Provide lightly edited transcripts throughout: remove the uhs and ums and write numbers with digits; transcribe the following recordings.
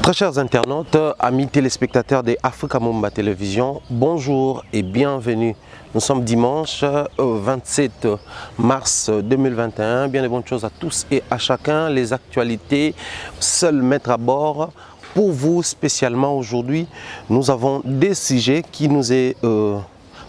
Très chers internautes, amis téléspectateurs de Africa Mumba Télévision, bonjour et bienvenue. Nous sommes dimanche 27 mars 2021. Bien de bonnes choses à tous et à chacun. Les actualités, seuls mettre à bord. Pour vous spécialement aujourd'hui, nous avons des sujets qui nous est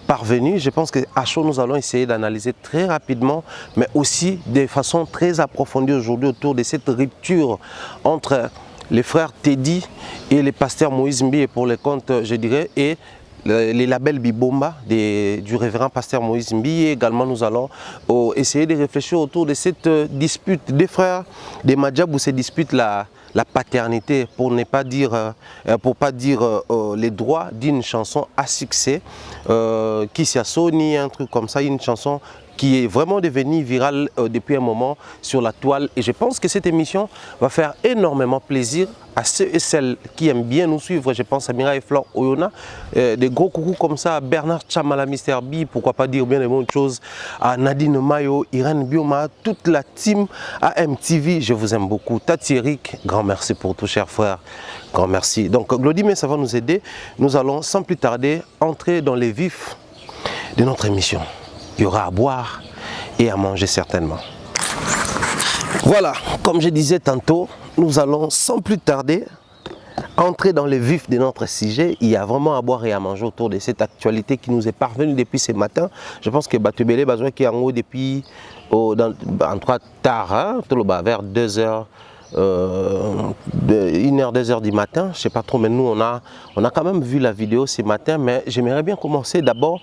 parvenus. Je pense qu'à chaud, nous allons essayer d'analyser très rapidement, mais aussi de façon très approfondie aujourd'hui autour de cette rupture entre les frères Teddy et les pasteurs Moïse Mbi, et pour les comptes, je dirais, et les labels Bibomba du révérend pasteur Moïse Mbi. Et également, nous allons essayer de réfléchir autour de cette dispute des frères des Madjab, où se dispute la paternité, pour ne pas dire, les droits d'une chanson à succès, qui s'y a Sony, un truc comme ça, une chanson qui est vraiment devenue virale depuis un moment sur la toile. Et je pense que cette émission va faire énormément plaisir à ceux et celles qui aiment bien nous suivre. Je pense à Mira et Flore Oyona, des gros coucous comme ça, à Bernard Chamala, Mister B, pourquoi pas dire bien des bonnes choses, à Nadine Mayo, Irène Bioma, toute la team à MTV, je vous aime beaucoup. Tati Eric, grand merci pour tout, cher frère, grand merci. Donc Glody, mais ça va nous aider. Nous allons sans plus tarder entrer dans les vifs de notre émission. Il y aura à boire et à manger certainement. Voilà, comme je disais tantôt, nous allons sans plus tarder entrer dans les vifs de notre sujet. Il y a vraiment à boire et à manger autour de cette actualité qui nous est parvenue depuis ce matin. Je pense que Batubele Bazoua qui est en haut depuis en trois tard, hein, vers 2h. 1h, 2h du matin, je ne sais pas trop, mais nous on a quand même vu la vidéo ce matin. Mais j'aimerais bien commencer d'abord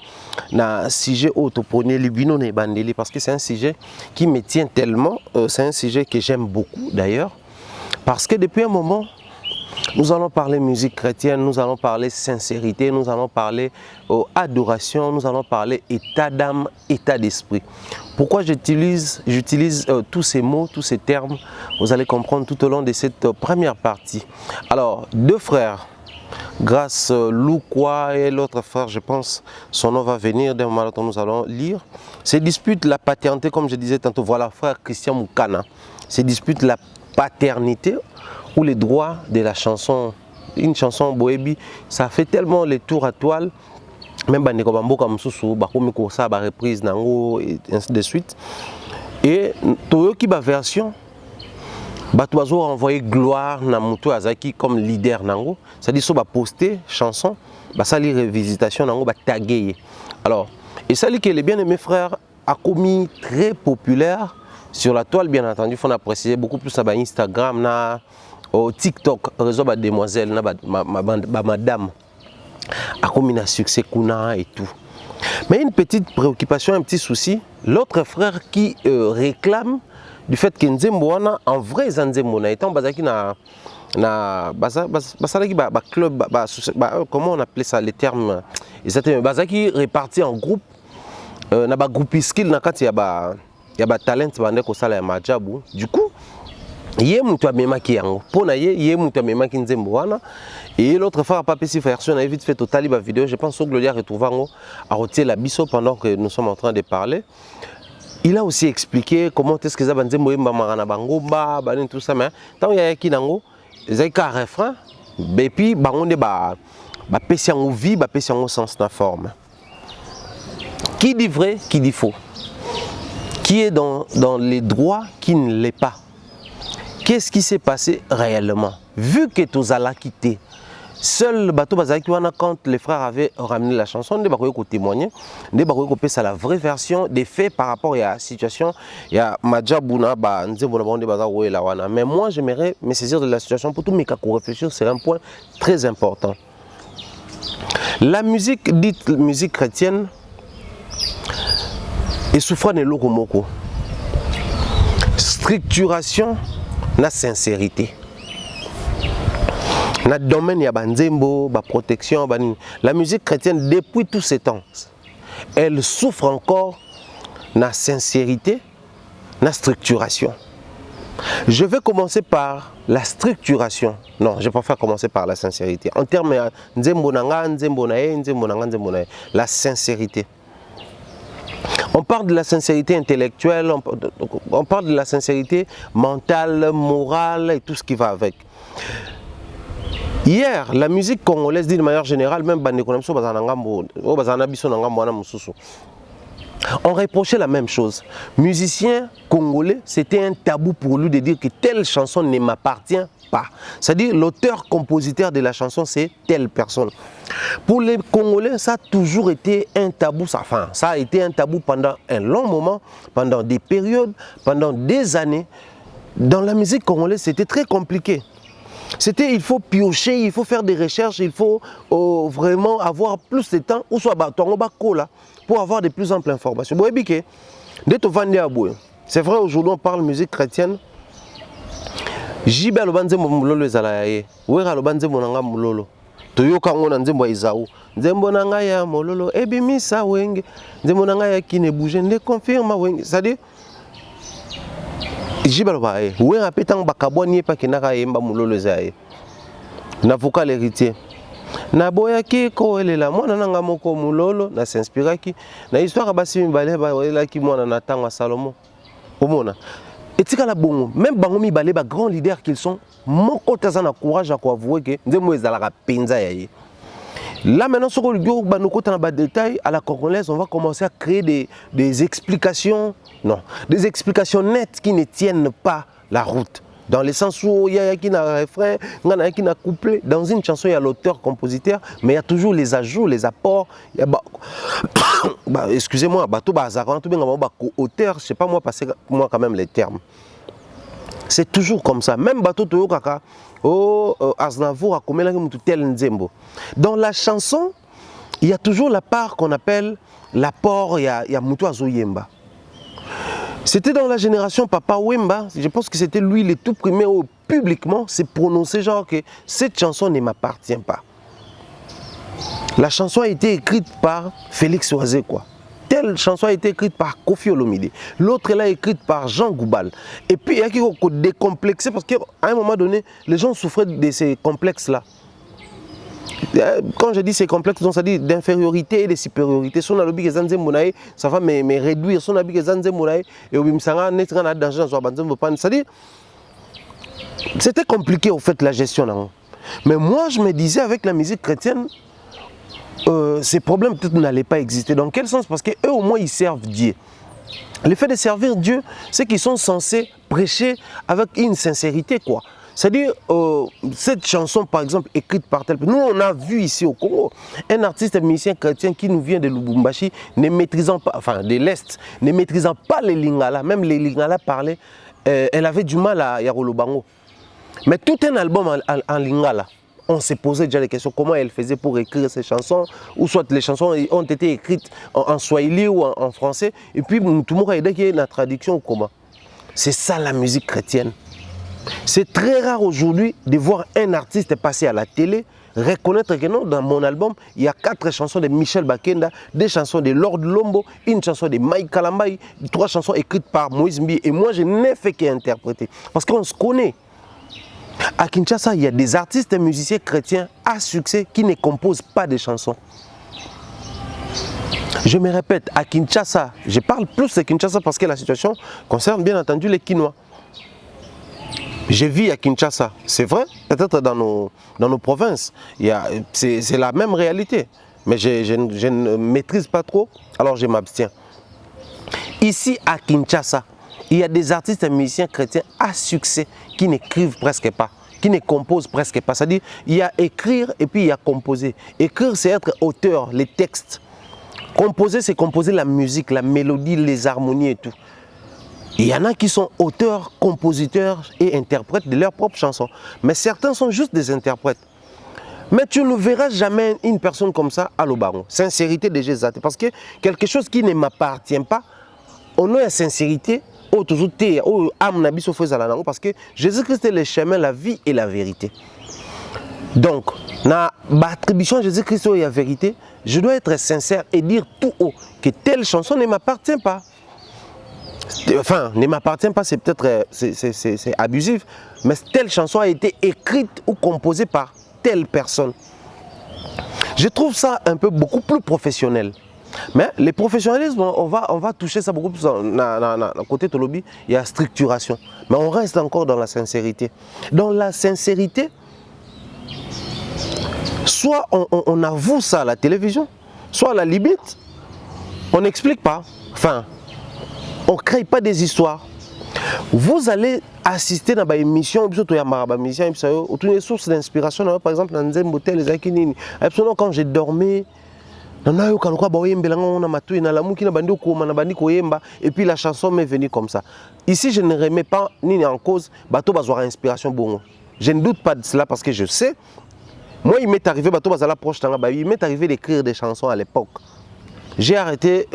dans le sujet autoponé Libino Nebandeli, parce que c'est un sujet qui me tient tellement, c'est un sujet que j'aime beaucoup d'ailleurs, parce que depuis un moment nous allons parler musique chrétienne, nous allons parler sincérité, nous allons parler adoration, nous allons parler état d'âme, état d'esprit. Pourquoi j'utilise tous ces mots, tous ces termes, vous allez comprendre tout au long de cette première partie. Alors, deux frères, Grâce Loukwa et l'autre frère, je pense, son nom va venir d'un moment où nous allons lire. Ces disputes la paternité, comme je disais tantôt, voilà, frère Christian Moukana. Ces disputes la paternité ou les droits de la chanson, une chanson Boebi, ça fait tellement les tours à toile. Même Bandeko Bamboka Msusu, Bakomi Kosa, reprise Nango, et ainsi de suite. Et Toyoki ba version, Batoazo a envoyé gloire na Moutou Azaki comme leader Nango. C'est-à-dire que poster chanson, ça li revisitation Nango, taguer. Alors, et ça li que les bien-aimés frères a commis très populaire sur la toile, bien entendu. Il faut apprécier beaucoup plus sur Instagram, na, au TikTok, réseau ba demoiselle, na ba madame. A commis un succès Kuna et tout. Mais une petite préoccupation, un petit souci, l'autre frère qui réclame du fait que Nzemboana, en vrai Nzemboana, étant basaki na club, comment on appelait ça, les termes, exactement, basaki réparti en groupe, na ba groupe skill na kati ya ba talent bande ko sala ya majabu. Du coup, yé mutu amemaki yango. Pona yé mutu amemaki Nzemboana. Et l'autre frère a pas pu faire ça, on a vite fait total la vidéo. Je pense que Gloria retrouve à retirer la biseau pendant que nous sommes en train de parler. Il a aussi expliqué comment est-ce que ça va dire Marana Bangoba, tout ça. Mais tant il y a qui nango, ils ont un refrain. Et puis bangonde ba pèse en vie, ba pèse en sens la forme. Qui dit vrai, qui dit faux? Qui est dans les droits, qui ne l'est pas? Qu'est-ce qui s'est passé réellement? Vu que Tozala quitté, seul le bateau Bazaki quand les frères avaient ramené la chanson, ne pas témoigner, ne pas ça la vraie version des faits par rapport à la situation. Il y a Madjabuna, mais moi j'aimerais me saisir de la situation pour tout mes cas réfléchir, c'est un point très important. La musique dite musique chrétienne est souffrant de l'okomoko. Structuration, la sincérité. Dans le domaine, il y a Banzembo, la protection. La musique chrétienne, depuis tous ces temps, elle souffre encore de la sincérité, de la structuration. Je vais commencer par la structuration. Non, je préfère commencer par la sincérité. En termes de la sincérité. On parle de la sincérité intellectuelle, on parle de la sincérité mentale, morale et tout ce qui va avec. Hier, la musique congolaise, d'une manière générale, même on reprochait la même chose. Musicien congolais, c'était un tabou pour lui de dire que telle chanson ne m'appartient pas. C'est-à-dire l'auteur-compositeur de la chanson, c'est telle personne. Pour les Congolais, ça a toujours été un tabou. Ça a été un tabou pendant un long moment, pendant des périodes, pendant des années. Dans la musique congolaise, c'était très compliqué. Il faut piocher, il faut faire des recherches, il faut vraiment avoir plus de temps, ou soit pour avoir de plus amples informations. C'est vrai, aujourd'hui on parle musique chrétienne. Jibe alobanze mulolo ezala ye. Wera alobanze monanga mulolo. Toyoka ngona nzembo Isaou. Nzembo nanga ya mololo ebimisa wenge. Nzembo nanga ya kine bouger ne confirme wenge. C'est-à-dire Jibe aloba ye. Wera petang bakabwani pa kinaka yemba mulolo ezaye. Na vocal héritier. Na boyaki ko elela mwana nanga moko mulolo na s'inspiraki na histoire basi mibale ba elaki mwana na tanga Salomon. Omona. Et tika la bongo, même bango mibale ba grands leaders qu'ils sont, mon côté ça na courage à quoi avouer que nzembo ezalaka penza yaye. Là maintenant ce qu'on ba no côté na ba détail à la congolaise, on va commencer à créer des explications, non, des explications nettes qui ne tiennent pas la route. Dans le sens où il y a qui n'a refrain, il y a qui n'a couplet. Dans une chanson, il y a l'auteur-compositeur, mais il y a toujours les ajouts, les apports. Excusez-moi, auteur, je ne sais pas moi passer moi quand même les termes. C'est toujours comme ça. Même Bato Toyo Kaka, Aznavour a commis tel nzembo. Dans la chanson, il y a toujours la part qu'on appelle l'apport, il y a Moutou Azoyemba. C'était dans la génération Papa Wemba, je pense que c'était lui le tout premier où publiquement s'est prononcé genre que cette chanson ne m'appartient pas. La chanson a été écrite par Félix Oazé quoi. Telle chanson a été écrite par Kofi Olomide. L'autre elle a écrite par Jean Goubal. Et puis il y a qui ont décomplexé parce qu'à un moment donné, les gens souffraient de ces complexes-là. Quand je dis ces complexes, ça dit d'infériorité et de supériorité. Si on a le biais de ça va me réduire. Si on a le biais de et au ça dit c'était compliqué au fait la gestion. Mais moi je me disais avec la musique chrétienne, ces problèmes peut-être n'allaient pas exister. Dans quel sens? Parce qu'eux au moins ils servent Dieu. Le fait de servir Dieu, c'est qu'ils sont censés prêcher avec une sincérité quoi. C'est-à-dire, cette chanson, par exemple, écrite par tel... Nous, on a vu ici au Congo, un artiste musicien chrétien qui nous vient de Lubumbashi, ne maîtrisant pas, enfin, de l'Est, ne maîtrisant pas les lingala, même les lingala parlaient, elle avait du mal à Yarolo Bango. Mais tout un album en lingala, on s'est posé déjà les questions, comment elle faisait pour écrire ces chansons, ou soit les chansons ont été écrites en swahili ou en français, et puis tout le monde a aidé qu'il y ait la traduction ou comment. C'est ça la musique chrétienne. C'est très rare aujourd'hui de voir un artiste passer à la télé, reconnaître que non, dans mon album, il y a 4 chansons de Michel Bakenda, 2 chansons de Lord Lombo, une chanson de Mike Kalambai, 3 chansons écrites par Moïse Mbi. Et moi, je n'ai fait qu'interpréter. Parce qu'on se connaît. À Kinshasa, il y a des artistes et musiciens chrétiens à succès qui ne composent pas de chansons. Je me répète, à Kinshasa, je parle plus de Kinshasa parce que la situation concerne bien entendu les Kinois. Je vis à Kinshasa, c'est vrai, peut-être dans nos provinces, c'est la même réalité, mais je ne maîtrise pas trop, alors je m'abstiens. Ici à Kinshasa, il y a des artistes et musiciens chrétiens à succès qui n'écrivent presque pas, qui ne composent presque pas. C'est-à-dire, il y a écrire et puis il y a composer. Écrire, c'est être auteur, les textes. Composer, c'est composer la musique, la mélodie, les harmonies et tout. Il y en a qui sont auteurs, compositeurs et interprètes de leurs propres chansons. Mais certains sont juste des interprètes. Mais tu ne verras jamais une personne comme ça à l'Obaron. Sincérité de Jésus. Parce que quelque chose qui ne m'appartient pas, on a la sincérité, parce que Jésus-Christ est le chemin, la vie et la vérité. Donc, dans l'attribution de Jésus-Christ et la vérité, je dois être sincère et dire tout haut que telle chanson ne m'appartient pas. Enfin, ne m'appartient pas, c'est peut-être c'est abusif, mais telle chanson a été écrite ou composée par telle personne. Je trouve ça un peu beaucoup plus professionnel. Mais le professionnalisme, on va toucher ça beaucoup plus côté Tolobi, il y a structuration. Mais on reste encore dans la sincérité. Dans la sincérité, Soit on avoue ça à la télévision, soit à la limite, on n'explique pas. Enfin, on ne crée pas des histoires. Vous allez assister dans une émission, une source d'inspiration, par exemple, dans un hôtel, quand j'ai dormi, et puis la chanson m'est venue comme ça. Ici, je ne remets pas ni en cause bateau bazouara inspiration bon. Je ne doute pas de cela parce que je sais. Moi, il m'est arrivé bateau bazala proche il m'est arrivé d'écrire des chansons à l'époque. J'ai arrêté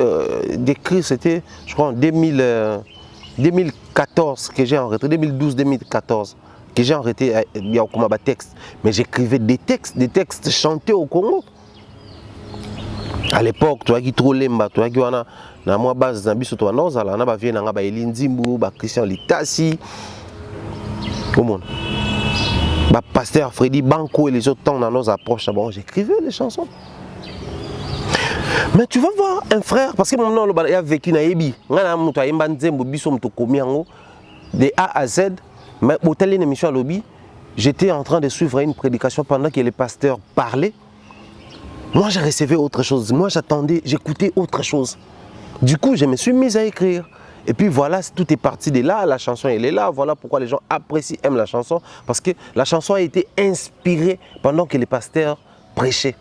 d'écrire, c'était, je crois, en 2014 que j'ai arrêté, 2012-2014 que j'ai arrêté comme texte. Mais j'écrivais des textes chantés au Congo. À l'époque, tu as qui trop lemba, tu as qui on a na moi base na biso to anoza la na ba vie na ba Elinzimbu, ba Christian Litasi. Comment? Ba pasteur Freddy Banco et les autres temps dans nos approches, bon, j'écrivais les chansons. Mais tu vas voir un frère parce que mon nom il a vécu na Ebi, ngana muto ayemba nzembo biso muto komi yango de A à Z, mais au telle une émission à lobby, j'étais en train de suivre une prédication pendant que les pasteurs parlaient. Moi, j'ai recevé autre chose. Moi, j'attendais, j'écoutais autre chose. Du coup, je me suis mise à écrire. Et puis voilà, tout est parti de là. La chanson, elle est là. Voilà pourquoi les gens apprécient, aiment la chanson. Parce que la chanson a été inspirée pendant que les pasteurs prêchaient.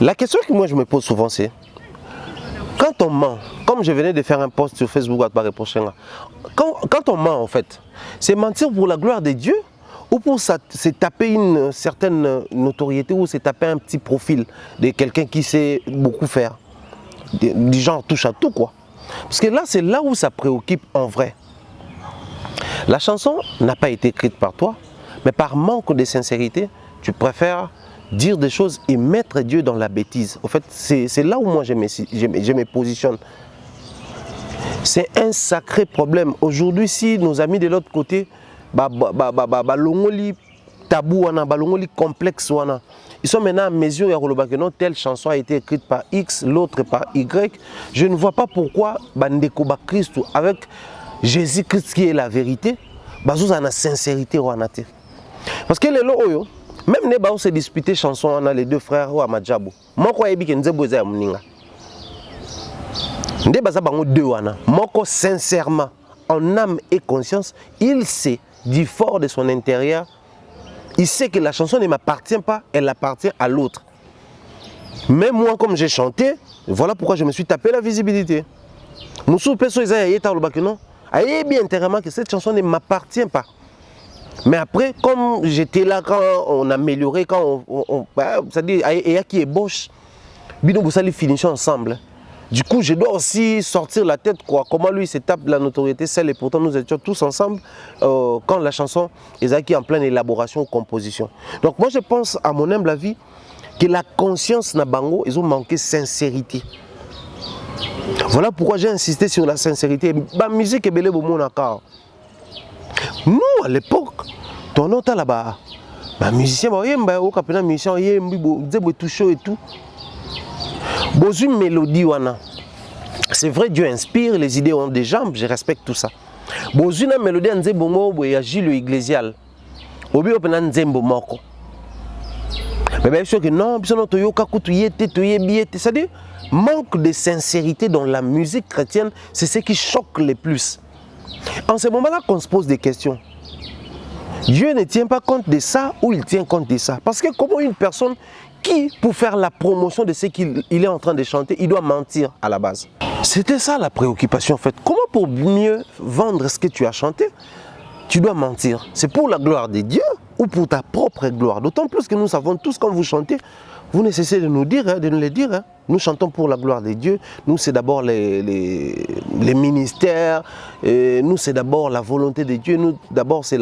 La question que moi, je me pose souvent, c'est quand on ment, comme je venais de faire un post sur Facebook à Barre Prochain, quand on ment, en fait, c'est mentir pour la gloire de Dieu ou pour se taper une certaine notoriété ou se taper un petit profil de quelqu'un qui sait beaucoup faire. Du genre touche à tout quoi. Parce que là, c'est là où ça préoccupe en vrai. La chanson n'a pas été écrite par toi, mais par manque de sincérité, tu préfères dire des choses et mettre Dieu dans la bêtise. En fait, c'est là où moi je me positionne. C'est un sacré problème. Aujourd'hui, si nos amis de l'autre côté, balongoli tabou wana, balongoli complexe wana, ils sont maintenant à mesure que non, telle chanson a été écrite par X, l'autre par Y. Je ne vois pas pourquoi bandeko ba Christ avec Jésus-Christ qui est la vérité, bazou a la sincérité wana te. Parce que les loyo, même les baou se disputer chanson wana les deux frères wa Madjabo. Moko yebi ke nzebo za muninga. Nde baza bango deux wana. Moko sincèrement, en âme et conscience, il sait du fort de son intérieur, il sait que la chanson ne m'appartient pas, elle appartient à l'autre. Mais moi, comme j'ai chanté, voilà pourquoi je me suis tapé la visibilité. Moussou Pesso Isaïe non, ayez bien intérieurement que cette chanson ne m'appartient pas. Mais après, comme j'étais là quand on amélioré, quand c'est-à-dire, il y a qui ébauche, bino vous allez finir ensemble. Du coup, je dois aussi sortir la tête, quoi. Comment lui se tape de la notoriété, celle et pourtant nous étions tous ensemble quand la chanson est en pleine élaboration ou composition. Donc moi je pense, à mon humble avis, que la conscience na bango, ils ont manqué sincérité. Voilà pourquoi j'ai insisté sur la sincérité. La musique est belle au monde encore. Nous, à l'époque, ton autre là-bas, les musiciens, et tout. Une mélodie, c'est vrai, Dieu inspire, les idées ont des jambes, je respecte tout ça. Une mélodie, il y a Gilles Iglesial. Mais bien sûr que non, c'est-à-dire, manque de sincérité dans la musique chrétienne, c'est ce qui choque le plus. En ce moment-là qu'on se pose des questions. Dieu ne tient pas compte de ça ou il tient compte de ça. Parce que comment une personne qui, pour faire la promotion de ce qu'il est en train de chanter, il doit mentir à la base. C'était ça la préoccupation en fait. Comment pour mieux vendre ce que tu as chanté, tu dois mentir? C'est pour la gloire de Dieu ou pour ta propre gloire? D'autant plus que nous savons tous quand vous chantez, vous ne cessez de nous dire, de nous le dire. Nous chantons pour la gloire de Dieu. Nous, c'est d'abord les ministères. Nous, c'est d'abord la volonté de Dieu. Nous, d'abord, c'est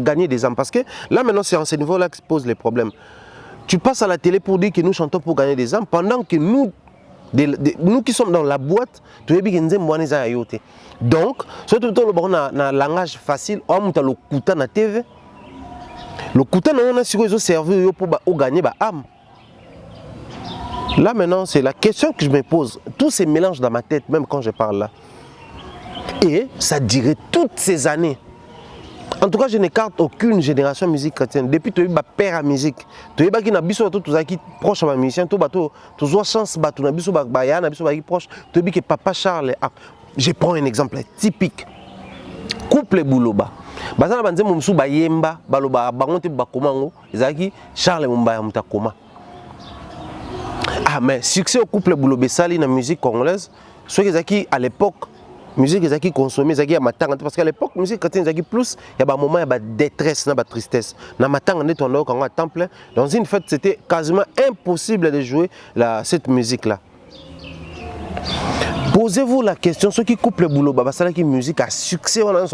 gagner des âmes. Parce que là, maintenant, c'est en ce niveau-là que se posent les problèmes. Tu passes à la télé pour dire que nous chantons pour gagner des âmes, pendant que nous, nous qui sommes dans la boîte, tu es bien donc, surtout dans un langage facile, on a le kuta na TV. Le kuta na on a sur les servi pour gagner des âmes. Là maintenant, c'est la question que je me pose. Tout se mélange dans ma tête, même quand je parle là. Et ça dirait toutes ces années. En tout cas, je n'écarte aucune génération de musique chrétienne. Depuis que tu as père à musique, tu as qui proche de ma musicien, tu as chance de proche, tu as que papa Charles. Je prends un exemple typique. Couple Bouloba. Bazana banze mumsu bayemba baloba bango te bakomango ezaki Charles Mumbaya mutakoma. Ah mais succès au couple Bouloba sali na musique congolaise, ceux qui ezaki à l'époque musique ezaki consommé ezaki ya matanga parce qu'à l'époque musique chrétienne ezaki plus il y a ba moment il y a ba détresse na ba tristesse. Na matanga net on a à temps plein dans une fête c'était quasiment impossible de jouer cette musique là. Posez-vous la question, ceux qui coupent le boulot, qui musique à succès, on a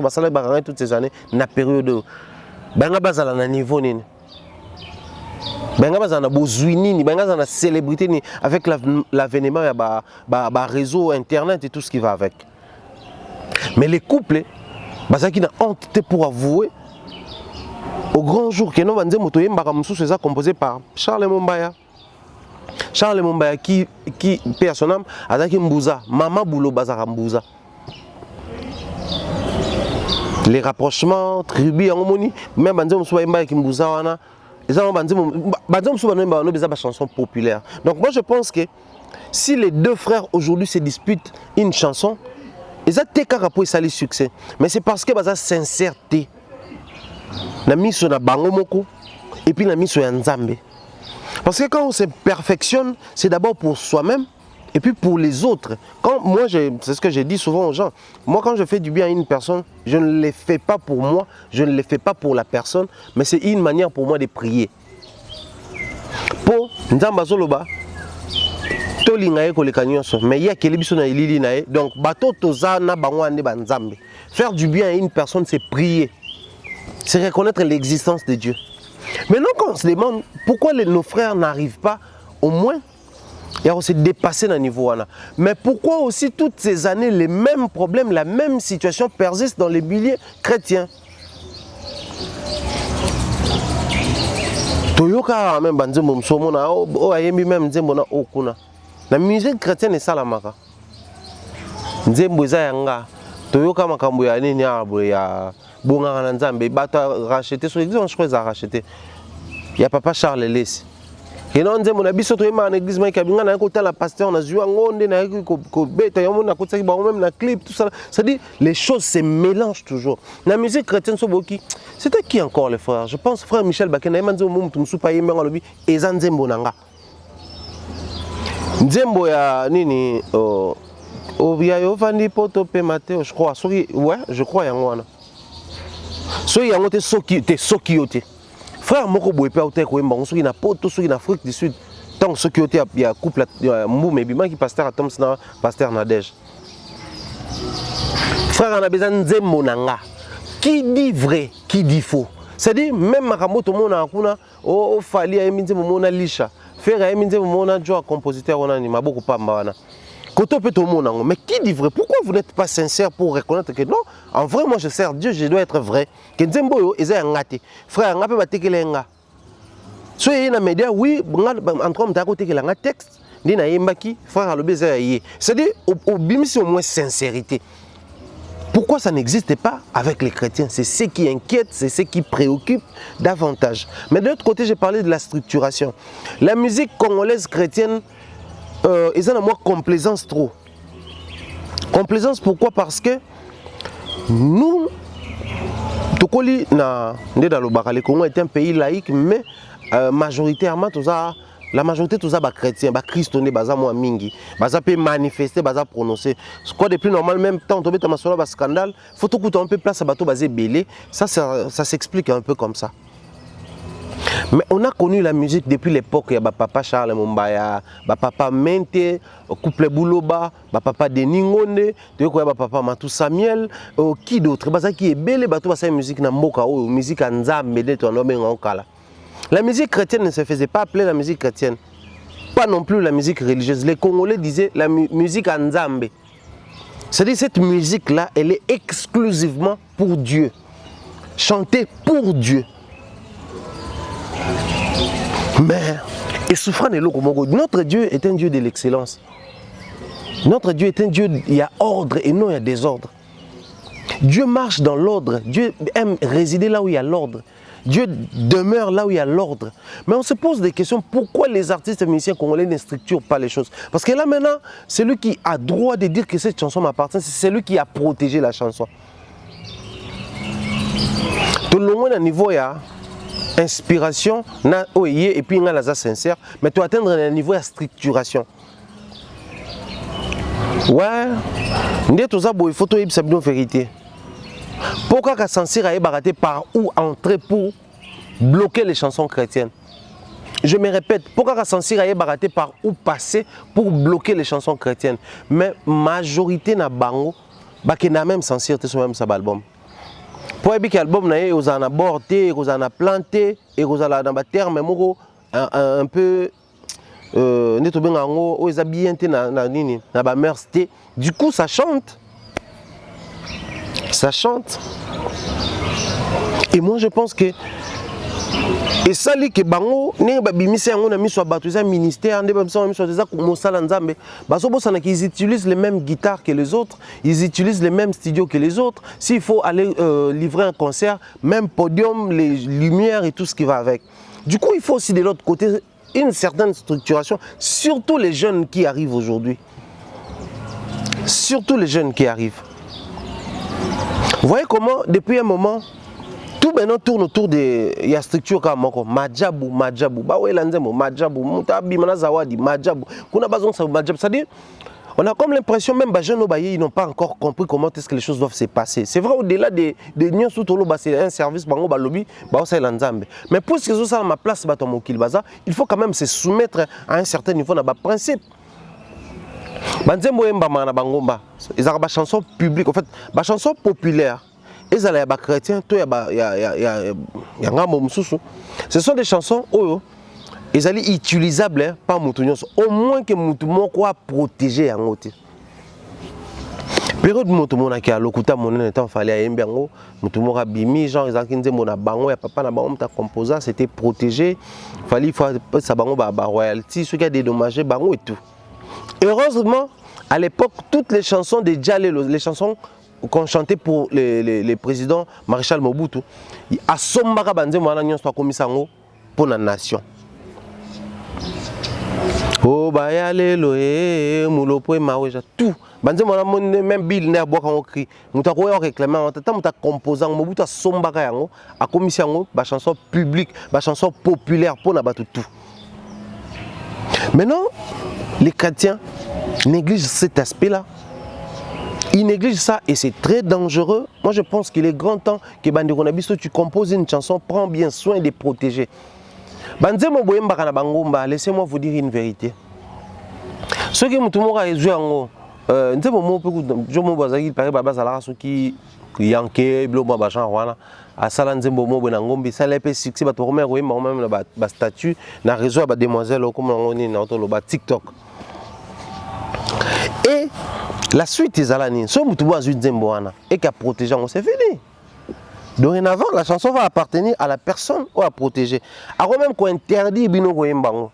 toutes ces années, dans la période où on a niveau, on a besoin, on a célébrité avec l'avènement du réseau internet et tout ce qui va avec. Mais les couples, qui ont honte pour avouer, au grand jour, que nous avons composé par Charles Mumbaya. Charles Mumbaya qui paie son âme, Azaki Mbouza, Mama Boulo Bazara Mbouza. Les rapprochements, tribus, même Banzem Souaimba qui Mbouza wana, Banzem Souaimba wana des chansons populaires. Donc moi je pense que si les deux frères aujourd'hui se disputent une chanson, ils ont pour ça le succès. Mais c'est parce que baza sincérité. Na miso na bango moko et puis na miso ya Nzambe. Parce que quand on se perfectionne, c'est d'abord pour soi-même et puis pour les autres. Quand moi, c'est ce que j'ai dit souvent aux gens, moi quand je fais du bien à une personne, je ne le fais pas pour moi, je ne le fais pas pour la personne, mais c'est une manière pour moi de prier. Pour Nzamba Zoloba, mais il y a qui est donc bateau tozana bangwane banzambe. Faire du bien à une personne, c'est prier, c'est reconnaître l'existence de Dieu. Maintenant, quand on se demande pourquoi nos frères n'arrivent pas au moins à se dépasser dans le niveau. Mais pourquoi aussi toutes ces années, les mêmes problèmes, la même situation persiste dans les milieux chrétiens. Toyoka même banzembo msomona o ayembi même nzembo na okuna. La musique chrétienne est ça la maka. Nzembo eza yanga. Toyoka makambo ya nini ya bonga na Nzambe bata racheter sur l'église, je crois qu'ils ont racheté. Il y a papa Charles Lessi. Et non nzembo na biso to yema na église maka binga na kota la pasteur na zuwa ngonde na ko beta yo na kota ba même na clip tout ça. C'est-à-dire les choses se mélangent toujours. La musique chrétienne so boki. C'était qui encore les frères? Je pense frère Michel Bakena manzo mumtu musupa yemba ngalobi eza nzembo nanga. Nzembo ya nini Obia Yovani Poto Pe Mateo, je crois. Ouais, je crois yango. Soki yango te soki yote. Frère moko boye pe auteur ko emba soki na poto soki na Afrique du Sud. Tant soki yote ya couple Mbou bima qui pasteur Atoms na pasteur Nadège. Frère na besoin nzembo nanga. Qui dit vrai, qui dit faux. C'est-à-dire même makambo to mona akuna o fali ya minzembo mona lisha. Faire ya minzembo mona jo compositeur ona ni maboko pamba wana. Mais qui dit vrai? Pourquoi vous n'êtes pas sincère pour reconnaître que non, en vrai, moi je sers Dieu, je dois être vrai. Que Nzembo est un ngate. Frère, on peut pas te nga. Soyez dans les médias, oui, en train de côté que un texte, dit na yembaki, frère à l'obézé yé. C'est-à-dire, au bimisi au moins sincérité. Pourquoi ça n'existe pas avec les chrétiens? C'est ce qui inquiète, c'est ce qui préoccupe davantage. Mais de l'autre côté, j'ai parlé de la structuration. La musique congolaise chrétienne, ils ont à moi complaisance trop. Complaisance pourquoi? Parce que nous, Tokoli, dans le Congo est un pays laïque, mais majoritairement, la majorité de les chrétiens, les christiens, les mingi, ils peuvent manifester, ils peuvent prononcer. Ce qui est le plus normal, même temps, on a un scandale, il faut tout un peu place à bateau basé belé. Ça s'explique un peu comme ça. Mais on a connu la musique depuis l'époque. Il y a papa Charles Mumbaya, papa Mente, couple Bouloba, papa Denis Ngonde, papa Matou Samuel, qui d'autre? Qui est belle, la musique na mboka, musique Nzambe, la musique chrétienne ne se faisait pas appeler la musique chrétienne. Pas non plus la musique religieuse. Les Congolais disaient la musique Nzambe. C'est-à-dire cette musique-là, elle est exclusivement pour Dieu. Chantée pour Dieu. Mais, et souffrant de l'eau, notre Dieu est un Dieu de l'excellence. Notre Dieu est un Dieu, il y a ordre et non il y a désordre. Dieu marche dans l'ordre. Dieu aime résider là où il y a l'ordre. Dieu demeure là où il y a l'ordre. Mais on se pose des questions. Pourquoi les artistes et musiciens congolais ne structurent pas les choses? Parce que là maintenant, c'est lui qui a droit de dire que cette chanson m'appartient. C'est lui qui a protégé la chanson. Tout le monde à niveau il y a inspiration, et puis il y a la sincère. Mais tu atteindre un niveau de structuration. Ouais, il faut que tu aies une vérité. Pourquoi que Sansir a baraté par où entrer pour bloquer les chansons chrétiennes? Je me répète, pourquoi que Sansir a baraté par où passer pour bloquer les chansons chrétiennes? Mais majorité na bango, qui n'a même Sansir sur même sa album. Pour que l'album na vous en aborté, vous en a planté et vous en a dans terme un peu du coup ça chante. Ça chante. Et moi je pense que et ça li que bango ne ba bimisi yango na miso ba tous ministère ne ba miso miso des ko mosala nzambe ba so bosana qu'ils utilisent les mêmes guitares que les autres, ils utilisent les mêmes studios que les autres. S'il faut aller livrer un concert, même podium, les lumières et tout ce qui va avec. Du coup, il faut aussi de l'autre côté une certaine structuration, surtout les jeunes qui arrivent aujourd'hui. Surtout les jeunes qui arrivent. Vous voyez comment, depuis un moment, tout maintenant tourne autour de la structure comme Madjabou, Madjabou, Madjabou, Moutabi, Manazawadi, Madjabou. C'est-à-dire, on a comme l'impression, même les jeunes ils n'ont pas encore compris comment est-ce que les choses doivent se passer. C'est vrai, au-delà des nions sous tolo, c'est un service, mais pour ce que ça ma place, il faut quand même se soumettre à un certain niveau de principe. Ils ont des chansons publiques, en fait, des chansons populaires. Ce sont des chansons utilisables par Moutounyos. Au moins que Moutoumo soit protégé en côté. Période Moutoumo qui a l'okuta mon temps fallait à Mbengo, Moutoumo a bimi, genre ils ont dit mon bango et papa na bango ta composa, c'était protégé. Fallait ça bango ba royalty, ceux qui a dédommagé bango et tout. Heureusement, à l'époque, toutes les chansons de Djalé, les chansons qu'on chantait pour les présidents Maréchal Mobutu, à Sombara Banze Moana Nyon soit commis sango pour la nation. Oh bayale loé mulopo maweja tout. Banze Moana même Bill ne bois quand on crie. Muta koya réclamer en tant muta composant Mobutu à Sombara yango à commis sango ba chanson publique, ba chanson populaire pour na batu tout. Maintenant, les chrétiens négligent cet aspect-là. Ils négligent ça et c'est très dangereux. Moi, je pense qu'il est grand temps que Bandekonabiso, tu composes une chanson, prends bien soin de les protéger. Laissez-moi vous dire une vérité. Ce qui est joué et la suite est Zalani, ce et qui a protégé, c'est fini. Dorénavant, la chanson va appartenir à la personne ou à protéger. Alors même qu'on interdit Bino Goyembango.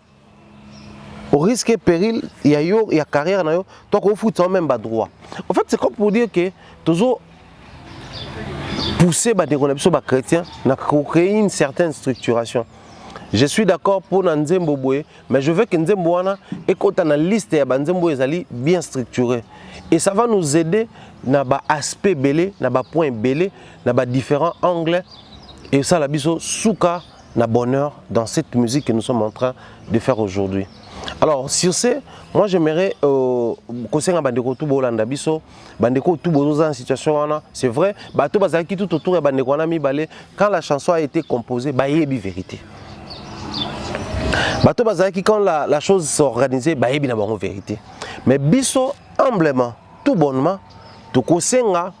Au risque et péril, il y a carrière, donc au foot, même pas droit. En fait, c'est comme pour dire que toujours pousser les chrétiens à créer une certaine structuration. Je suis d'accord pour Nzembo Boye, mais je veux que Nzembo Wana et quand on a une liste de Nzembo Ezali bien structurée. Et ça va nous aider dans l'aspect belé, dans le point belé, dans différents angles. Et ça, la biso souka na bonheur dans cette musique que nous sommes en train de faire aujourd'hui. Alors, sur ce, moi j'aimerais conseiller à Bandeko tout Bolanda biso, Bandeko tout Bozo en situation c'est vrai, bato bazaki tout autour de Bandeko na mi balé quand la chanson a été composée, ba yebi vérité. Bato bazaki quand la chose s'est organisée, ba yebi na bango vérité. Mais biso humblement, tout bonnement, tout kosenga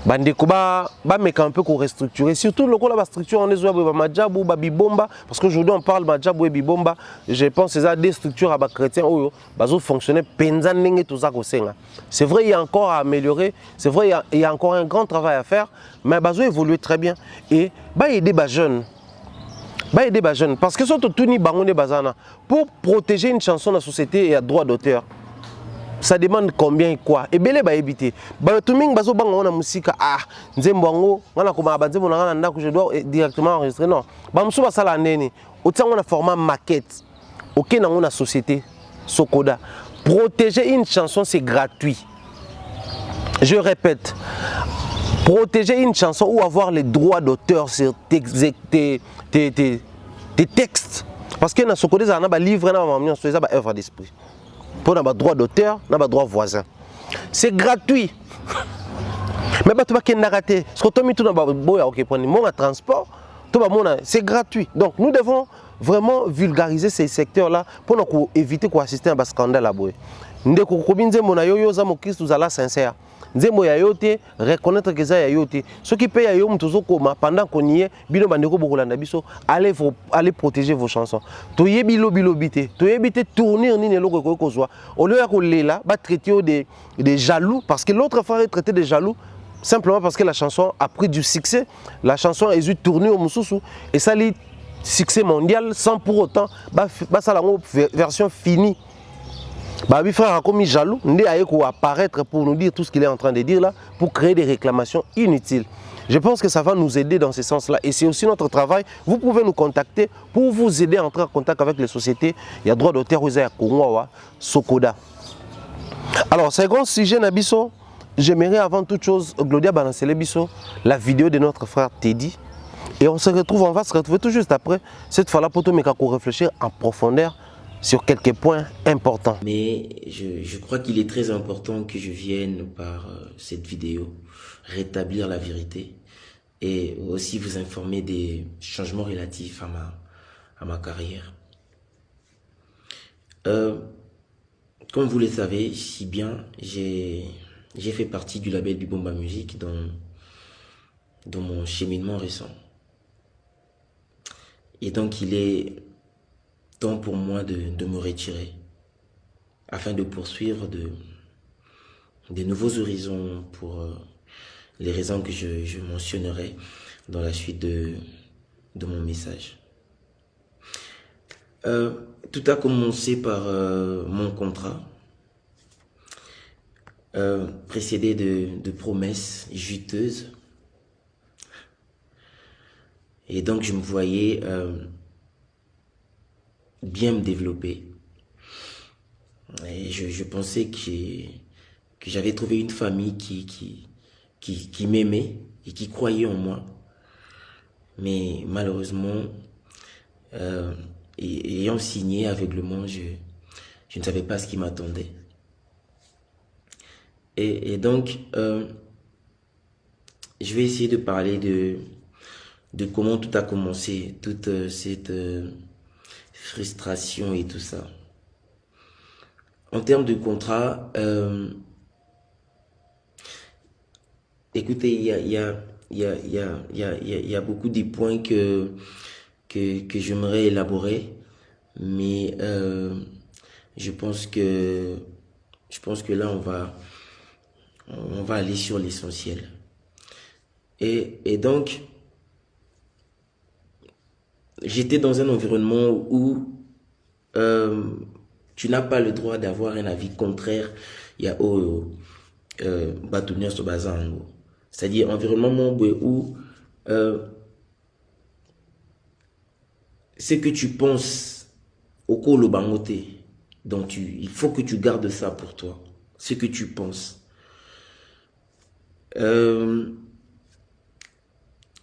bandeko ba meka un peu qu'on restructurer, surtout le la structure on est joué ba Madjabou ba Bibomba parce qu'aujourd'hui on parle Madjabou et Bibomba, je pense que c'est des structures à chrétiens où bazo fonctionner penza ndenge tout ça kosenga. C'est vrai il y a encore à améliorer, c'est vrai il y a encore un grand travail à faire, mais bazo évolue très bien et ba aider ba jeunes. Ba aider ba jeunes parce que surtout tout ni bango ne bazana pour protéger une chanson dans la société et à droit d'auteur. ça demande combien et quoi. Et belé ba éviter. Ba tout ming baso bang na musique ah nzembo ngo ngana ko ba nzembo na ngana que je dois directement enregistrer non. Ba musu ba sala neni. Autant on a format maquette. OK na ngona société Sokoda. Protéger une chanson c'est gratuit. Je répète. Protéger une chanson ou avoir les droits d'auteur sur tes textes. Parce que dans Sokoda ça na ba livre na ba ça ba œuvre d'esprit. Pour avoir droit d'auteur, on a droit voisin. C'est gratuit. Mais tu vas pas rater. Ce que tu as mis tout dans le transport, c'est gratuit. Donc nous devons vraiment vulgariser ces secteurs-là pour éviter d'assister à un scandale. Nous devons sincère. Nzembo ya yote reconnaître que ça ya yote ceux qui payent yo mtuzo koma pendant qu'on y est bino bandeko bokolanda biso allez protéger vos chansons to yebilo bilo bité to yebité tourner ni ne loko ko zo au lieu ya ko lela ba traiter des jaloux parce que l'autre frère est traité de jaloux simplement parce que la chanson a pris du succès, la chanson est tournée au mususu et ça lit succès mondial sans pour autant ça la version finie. Babi frère a commis jaloux, il a apparaître pour nous dire tout ce qu'il est en train de dire là, pour créer des réclamations inutiles. Je pense que ça va nous aider dans ce sens-là. Et c'est aussi notre travail. Vous pouvez nous contacter pour vous aider à entrer en contact avec les sociétés. Il y a droit d'auteur aux Kongoa, Sokoda. Alors, c'est un grand sujet, Nabiso. J'aimerais avant toute chose, Glodia Balancele Bisso, la vidéo de notre frère Teddy. Et on va se retrouver tout juste après. Cette fois-là, pour tout réfléchir en profondeur sur quelques points importants. Mais je crois qu'il est très important que je vienne par cette vidéo rétablir la vérité et aussi vous informer des changements relatifs à ma carrière. Comme vous le savez si bien, j'ai fait partie du label Bibomba Music dans mon cheminement récent. Et donc il est temps pour moi de me retirer afin de poursuivre de nouveaux horizons pour les raisons que je mentionnerai dans la suite de mon message. Tout a commencé par mon contrat, précédé de promesses juteuses. Et donc je me voyais bien me développer. Et je pensais que j'avais trouvé une famille qui m'aimait et qui croyait en moi. Mais malheureusement, ayant signé aveuglement, je ne savais pas ce qui m'attendait. Et donc, je vais essayer de parler de comment tout a commencé, toute cette frustration et tout ça. En termes de contrat, écoutez, il y a beaucoup de points que j'aimerais élaborer, mais je pense que là on va aller sur l'essentiel. Et donc j'étais dans un environnement où tu n'as pas le droit d'avoir un avis contraire. Il y a c'est-à-dire environnement où ce que tu penses au colo bangote, donc il faut que tu gardes ça pour toi, ce que tu penses.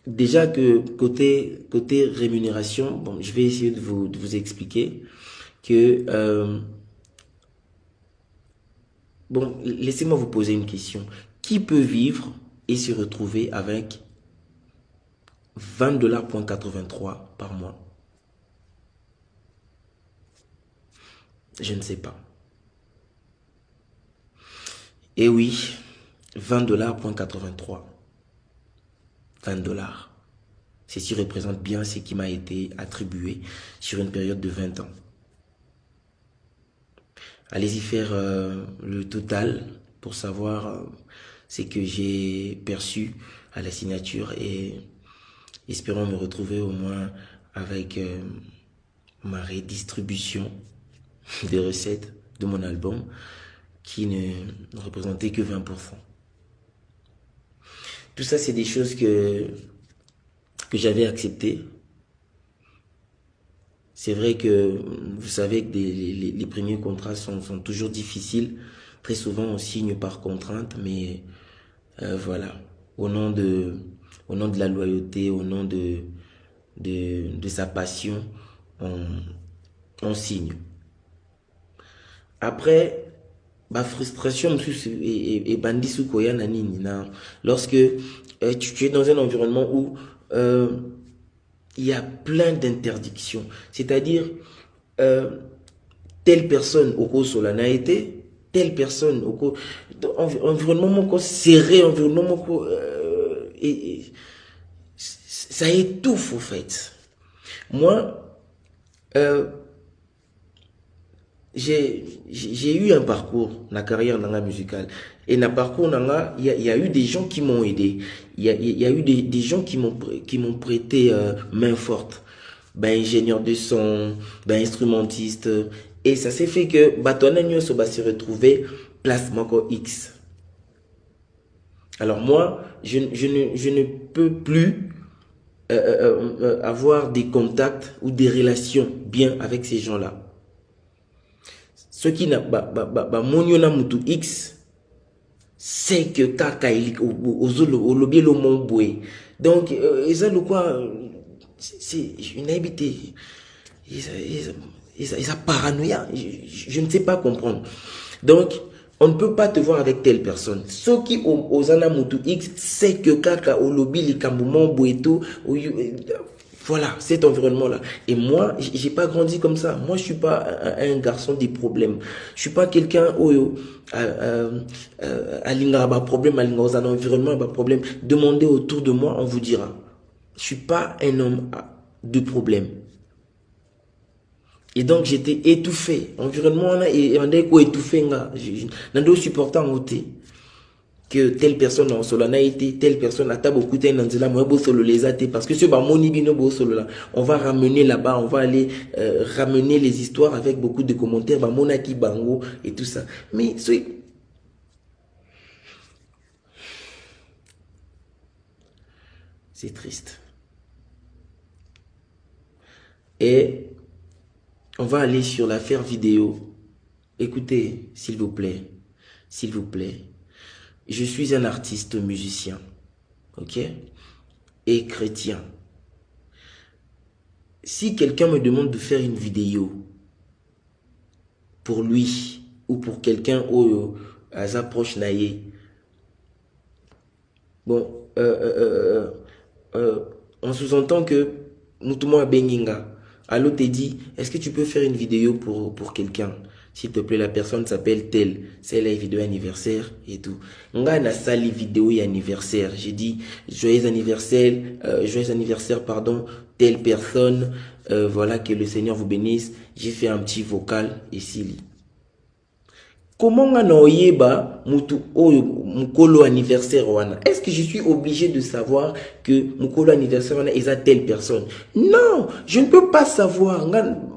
Déjà que côté rémunération, bon, je vais essayer de vous expliquer que bon, laissez-moi vous poser une question. Qui peut vivre et se retrouver avec 20,83 $ par mois? Je ne sais pas. Et oui, 20,83 $. 20 $. Ceci représente bien ce qui m'a été attribué sur une période de 20 ans. Allez-y faire le total pour savoir ce que j'ai perçu à la signature et espérons me retrouver au moins avec ma redistribution des recettes de mon album qui ne représentaient que 20%. Tout ça, c'est des choses que j'avais acceptées. C'est vrai que vous savez que les premiers contrats sont toujours difficiles. Très souvent, on signe par contrainte, mais voilà, au nom de la loyauté, au nom de sa passion, on signe. Après, frustration et bandit sous koya nanini na lorsque tu es dans un environnement où il y a plein d'interdictions, c'est-à-dire telle personne au cours sur la naïté, telle personne au cours environnement serré, environnement et ça étouffe au fait. Moi j'ai eu un parcours, la carrière dans la musicale. Et dans le parcours, il y a eu des gens qui m'ont aidé. Il y a eu des gens qui m'ont prêté main forte. Ingénieur de son, instrumentiste. Et ça s'est fait que Batonagno va se retrouver place Moko X. Alors moi, je ne peux plus avoir des contacts ou des relations bien avec ces gens-là. Ce qui n'a pas mutu X, c'est que kaka au lobby le mon boué. Donc ça le quoi, c'est une habitude. Ils a paranoïa. Je ne sais pas comprendre. Donc on ne peut pas te voir avec telle personne. Ce qui aux anamutu X, c'est que kaka au lobby les kambouman boué tout. Voilà, cet environnement-là. Et moi, j'ai pas grandi comme ça. Moi, je suis pas un garçon des problèmes. Je suis pas quelqu'un à l'ingaba problème, à l'ingaba un environnement, pas problème. Demandez autour de moi, on vous dira. Je suis pas un homme de problème. Et donc, j'étais étouffé. Environnement, et on dit quoi étouffé, je n'ai supporté en côté. Que telle personne en solo n'a été, telle personne a beaucoup de temps moi beau solo les athées parce que ce moni bino beau solo là, on va ramener là-bas, on va aller ramener les histoires avec beaucoup de commentaires, monaki bango et tout ça. Mais c'est triste. Et on va aller sur l'affaire vidéo. Écoutez, s'il vous plaît, s'il vous plaît. Je suis un artiste musicien, ok, et chrétien. Si quelqu'un me demande de faire une vidéo pour lui ou pour quelqu'un à sa proche naïe, bon, on sous-entend que Moutouma Beninga, allô te dit, est-ce que tu peux faire une vidéo pour quelqu'un? S'il te plaît, la personne s'appelle telle. C'est la vidéo anniversaire et tout. Nga na sali vidéo anniversaire. J'ai dit joyeux anniversaire, pardon, telle personne. Voilà, que le Seigneur vous bénisse. J'ai fait un petit vocal ici. Comment on a oyeba mutu mukolo anniversaire wana? Est-ce que je suis obligé de savoir que mukolo anniversaire wana est à telle personne? Non, je ne peux pas savoir.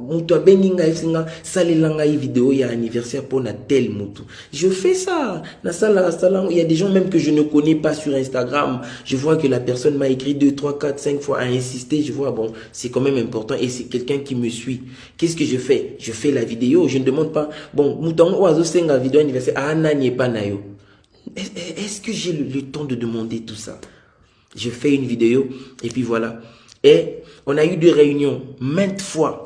Mutu abeninga isinga salelanga vidéo ya anniversaire pour na tel mutu. Je fais ça. Na sala il y a des gens même que je ne connais pas sur Instagram. Je vois que la personne m'a écrit 2, 3, 4, 5 fois, a insisté. Je vois, bon, c'est quand même important et c'est quelqu'un qui me suit. Qu'est-ce que je fais? Je fais la vidéo. Je ne demande pas, bon, mutango oazo senga vidéo anniversaire. Ah, nanye pas nayo. Est-ce que j'ai le temps de demander tout ça? Je fais une vidéo et puis voilà. Et on a eu des réunions maintes fois.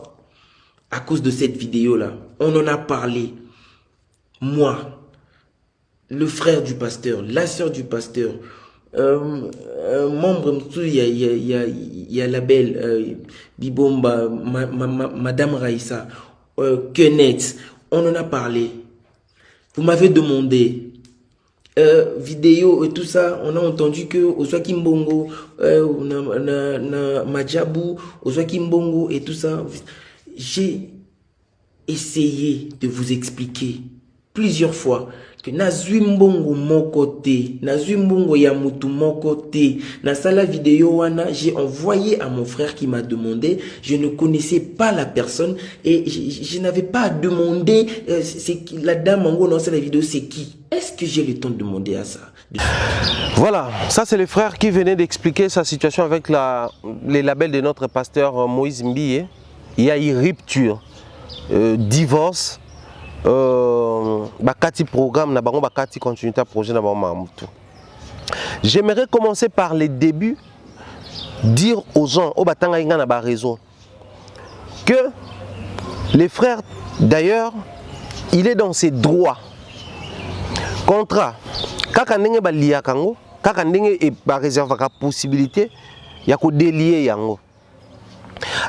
À cause de cette vidéo-là, on en a parlé. Moi, le frère du pasteur, la sœur du pasteur, membre, il y a la belle Bibomba, Madame Raïssa, Kenneth, on en a parlé. Vous m'avez demandé vidéo et tout ça, on a entendu que Oswaki Mbongo, Majabu, Oswaki Mbongo et tout ça. J'ai essayé de vous expliquer plusieurs fois que nazui mbongo moko te, nazui mbongo ya mutu moko te. Na sala vidéo wana, j'ai envoyé à mon frère qui m'a demandé, je ne connaissais pas la personne et je n'avais pas à demander c'est qui la dame en gros dans la vidéo, c'est qui. Est-ce que j'ai le temps de demander à ça? Voilà, ça c'est le frère qui venait d'expliquer sa situation avec les labels de notre pasteur Moïse Mbiye. Il y a eu rupture, divorce, bakati programme, bakati continuité projet. J'aimerais commencer par les débuts, dire aux gens, au batanga inga na ba réseau, que les frères d'ailleurs, il est dans ses droits. Contrat, kaka ndenge ba liya kango, kaka ndenge e ba réserve ka possibilité ya ko délier yango.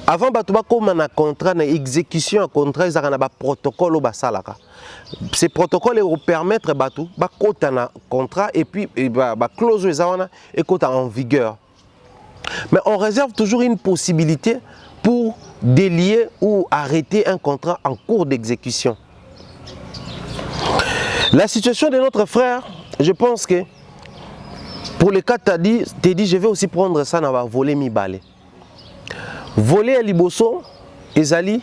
Avant batu ba koma na contrat na exécution contrat ils na ba protocole ba salaka. Ces protocoles vont permettre batu ba kota na contrat et puis ba clause ezawana et kota en vigueur. Mais on réserve toujours une possibilité pour délier ou arrêter un contrat en cours d'exécution. La situation de notre frère, je pense que pour le cas t'as dit, je vais aussi prendre ça dans voler mi balé. Voler à Liboso, Ezali,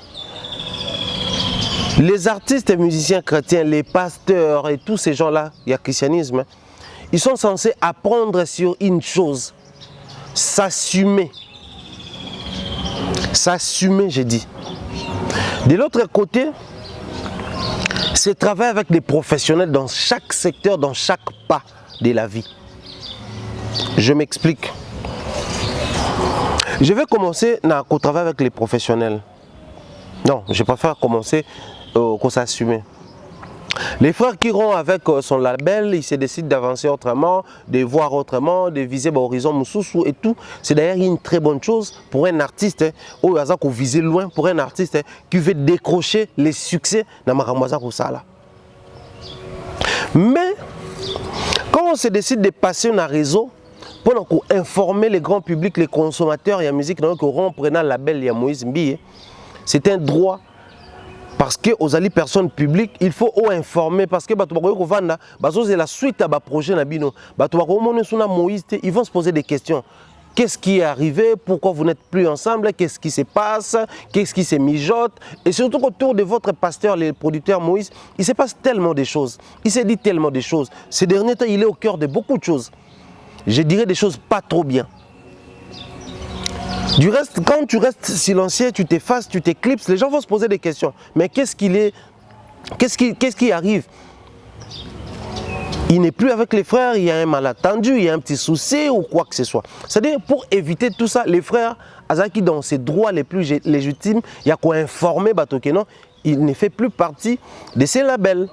les artistes et musiciens chrétiens, les pasteurs et tous ces gens-là, il y a christianisme, ils sont censés apprendre sur une chose, s'assumer. S'assumer, j'ai dit. De l'autre côté, c'est travailler avec des professionnels dans chaque secteur, dans chaque pas de la vie. Je m'explique. Je vais commencer à travailler avec les professionnels. Non, je préfère commencer à s'assumer. Les frères qui iront avec son label, ils se décident d'avancer autrement, de voir autrement, de viser l'horizon Moussoussou et tout. C'est d'ailleurs une très bonne chose pour un artiste, au hasard qu'on vise loin, pour un artiste qui veut décrocher les succès dans Makamwaza Roussala. Mais quand on se décide de passer un réseau, pour informer le grand public, les consommateurs et la musique, qu'on prenne le label de Moïse Mbiye, c'est un droit. Parce que aux alliés personnes publiques, il faut informer. Parce que c'est la suite à un projet. Moïse, ils vont se poser des questions. Qu'est-ce qui est arrivé? Pourquoi vous n'êtes plus ensemble? Qu'est-ce qui se passe? Qu'est-ce qui se mijote? Et surtout autour de votre pasteur, les producteurs Moïse, il se passe tellement de choses. Il s'est dit tellement de choses. Ces derniers temps, il est au cœur de beaucoup de choses. Je dirais des choses pas trop bien. Du reste, quand tu restes silencieux, tu t'effaces, tu t'éclipses, les gens vont se poser des questions. Mais qu'est-ce qui arrive? Il n'est plus avec les frères, il y a un malentendu, il y a un petit souci ou quoi que ce soit. C'est-à-dire, pour éviter tout ça, les frères, Azaki, dans ses droits les plus légitimes, il y a quoi informer Batokeno, il ne fait plus partie de ces labels.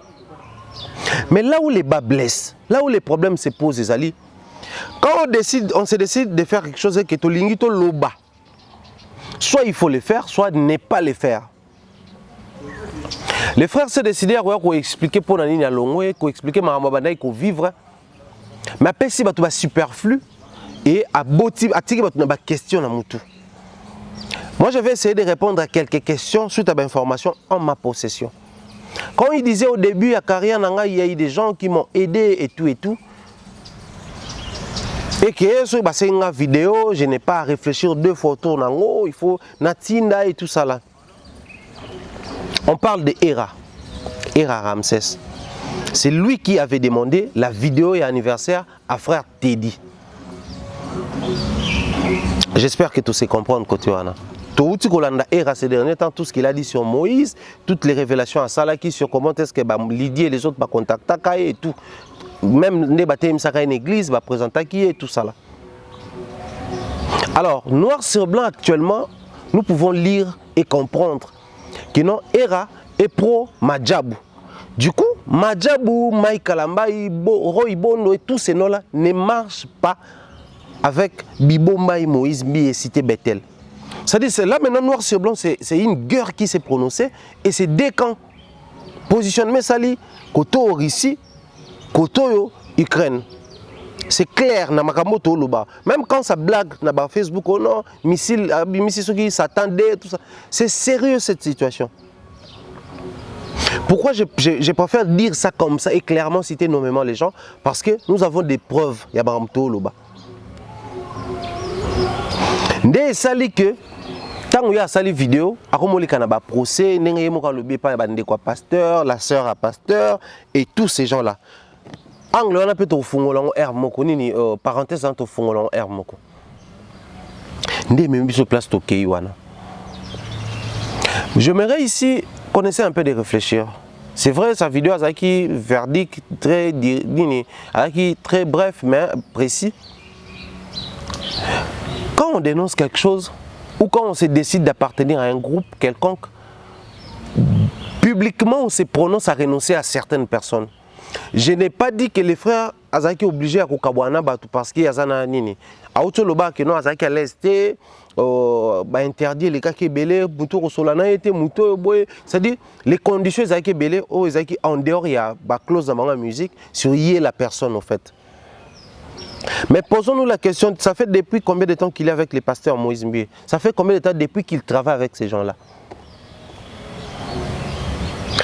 Mais là où les bas blessent, là où les problèmes se posent, les alliés, quand on se décide de faire quelque chose qui est au lingito loba, soit il faut le faire, soit ne pas le faire. Les frères se décident à expliquer pour Nani Nyalongwe, à expliquer Mahamabanda, à vivre. Mais après, si tu vas superflu et à boti, à tirer une question à Moutou. Moi, je vais essayer de répondre à quelques questions suite à l'information en ma possession. Quand il disait au début à Carrière Nanga, il y a eu des gens qui m'ont aidé et tout et tout. Et que sur une vidéo, je n'ai pas à réfléchir deux fois autour nango, il faut Natinda et tout ça là. On parle de Hera Ramsès. C'est lui qui avait demandé la vidéo et anniversaire à frère Teddy. J'espère que tu sais comprendre côté wana. Tout Hera ces derniers temps, tout ce qu'il a dit sur Moïse, toutes les révélations à Salaki sur comment est-ce que Lydie et les autres va contacter et tout. Même débattre une église va présenter qui est tout ça là. Alors noir sur blanc actuellement, nous pouvons lire et comprendre que non Hera est pro Madjabou. Du coup, Madjabou, Mike Kalambai, Roy Bondo et tous ces noms là ne marchent pas avec Bibo Mbaye, Moïse Mbiye et Cité Bethel. C'est-à-dire là maintenant noir sur blanc, c'est une guerre qui s'est prononcée et c'est deux camps. Positionnement sali, Koto Russie, Koto Ukraine. C'est clair na makamoto loba. Même quand ça blague na Facebook, oh non, missile qui s'attendait, tout ça. C'est sérieux cette situation. Pourquoi je préfère dire ça comme ça et clairement citer nommément les gens? Parce que nous avons des preuves. Il y a Baramto Loba. Dès sali que tant il y a sali vidéo, à comme les canaba procès, n'engagez moi le bépa bande quoi pasteur, la sœur à pasteur et tous ces gens là. Angle on a peut au fongolon air moko ni parenthèse entre fongolon air moko. Ndé même sur place toké wana. J'aimerais ici connaissez un peu de réfléchir. C'est vrai, sa vidéo a qui verdict très très bref mais précis. Quand on dénonce quelque chose ou quand on se décide d'appartenir à un groupe quelconque, publiquement on se prononce à renoncer à certaines personnes. Je n'ai pas dit que les frères Azaki obligés à Kokabwana parce qu'il y a Zana Nini. A Outoloba que non Azaki à l'Est interdit les cas qui belé, Mouto Solana était Mouto Boy. C'est-à-dire les conditions Azaki belé, Azaki en dehors il y a une clause dans la musique sur y est la personne en fait. Mais posons-nous la question, ça fait depuis combien de temps qu'il est avec les pasteurs Moïse Mbie? Ça fait combien de temps depuis qu'il travaille avec ces gens-là?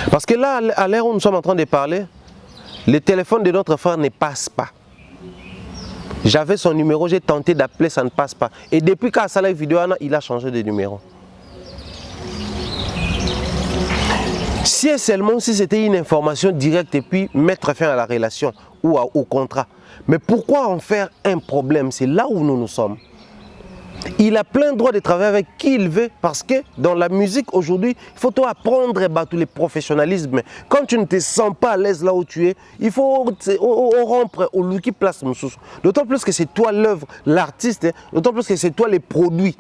Parce que là, à l'heure où nous sommes en train de parler, le téléphone de notre frère ne passe pas. J'avais son numéro, j'ai tenté d'appeler, ça ne passe pas. Et depuis qu'à la vidéo, il a changé de numéro. Si et seulement si c'était une information directe et puis mettre fin à la relation ou au contrat. Mais pourquoi en faire un problème? C'est là où nous sommes. Il a plein droit de travailler avec qui il veut parce que dans la musique aujourd'hui, il faut apprendre à battre les professionnalismes. Quand tu ne te sens pas à l'aise là où tu es, il faut rompre au lieu qui place. D'autant plus que c'est toi l'œuvre, l'artiste, d'autant plus que c'est toi les produits.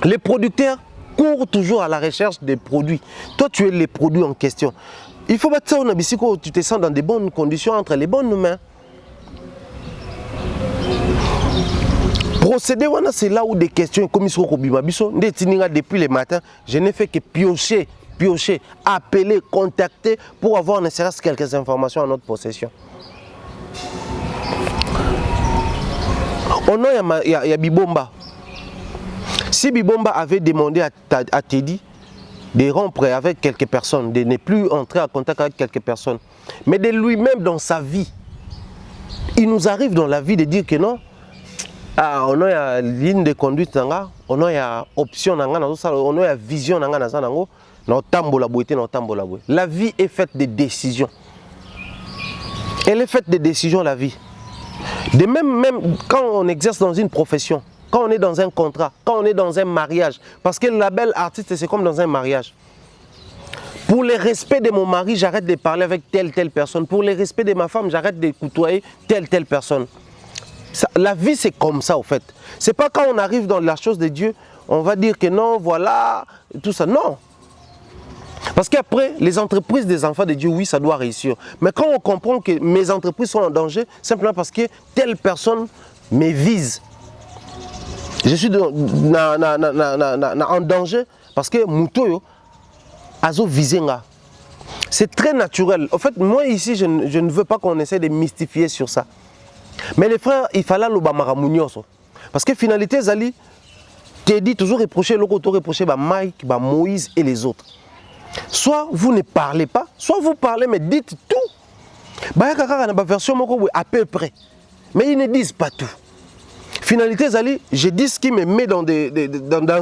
Les producteurs courent toujours à la recherche des produits. Toi, tu es les produits en question. Il faut battre ça au Nabisiko, tu te sens dans des bonnes conditions entre les bonnes mains. Procéder, c'est là où des questions comme depuis le matin, je n'ai fait que piocher, appeler, contacter pour avoir ne serait-ce quelques informations à notre possession. On a, il y a Bibomba. Si Bibomba avait demandé à Teddy de rompre avec quelques personnes, de ne plus entrer en contact avec quelques personnes, mais de lui-même dans sa vie, il nous arrive dans la vie de dire que non. Ah, on a une ligne de conduite, on a une option, on a une vision, la vie est faite de décisions. Elle est faite de décisions, la vie. De même quand on exerce dans une profession, quand on est dans un contrat, quand on est dans un mariage, parce que le label artiste, c'est comme dans un mariage. Pour le respect de mon mari, j'arrête de parler avec telle personne. Pour le respect de ma femme, j'arrête de côtoyer telle personne. La vie, c'est comme ça, en fait. C'est pas quand on arrive dans la chose de Dieu, on va dire que non, voilà, tout ça. Non. Parce qu'après, les entreprises des enfants de Dieu, oui, ça doit réussir. Mais quand on comprend que mes entreprises sont en danger, simplement parce que telle personne me vise. Je suis en danger parce que Moutoyo a visé. C'est très naturel. En fait, moi ici, je ne veux pas qu'on essaie de mystifier sur ça. Mais les frères, il fallait l'Obama Mounioso. Parce que finalité, Zali, Teddy toujours reproché, l'autre reproché, Mike, Moïse et les autres. Soit vous ne parlez pas, soit vous parlez, mais dites tout. Il y a une version à peu près. Mais ils ne disent pas tout. Finalité, Zali, je dis ce qui me met dans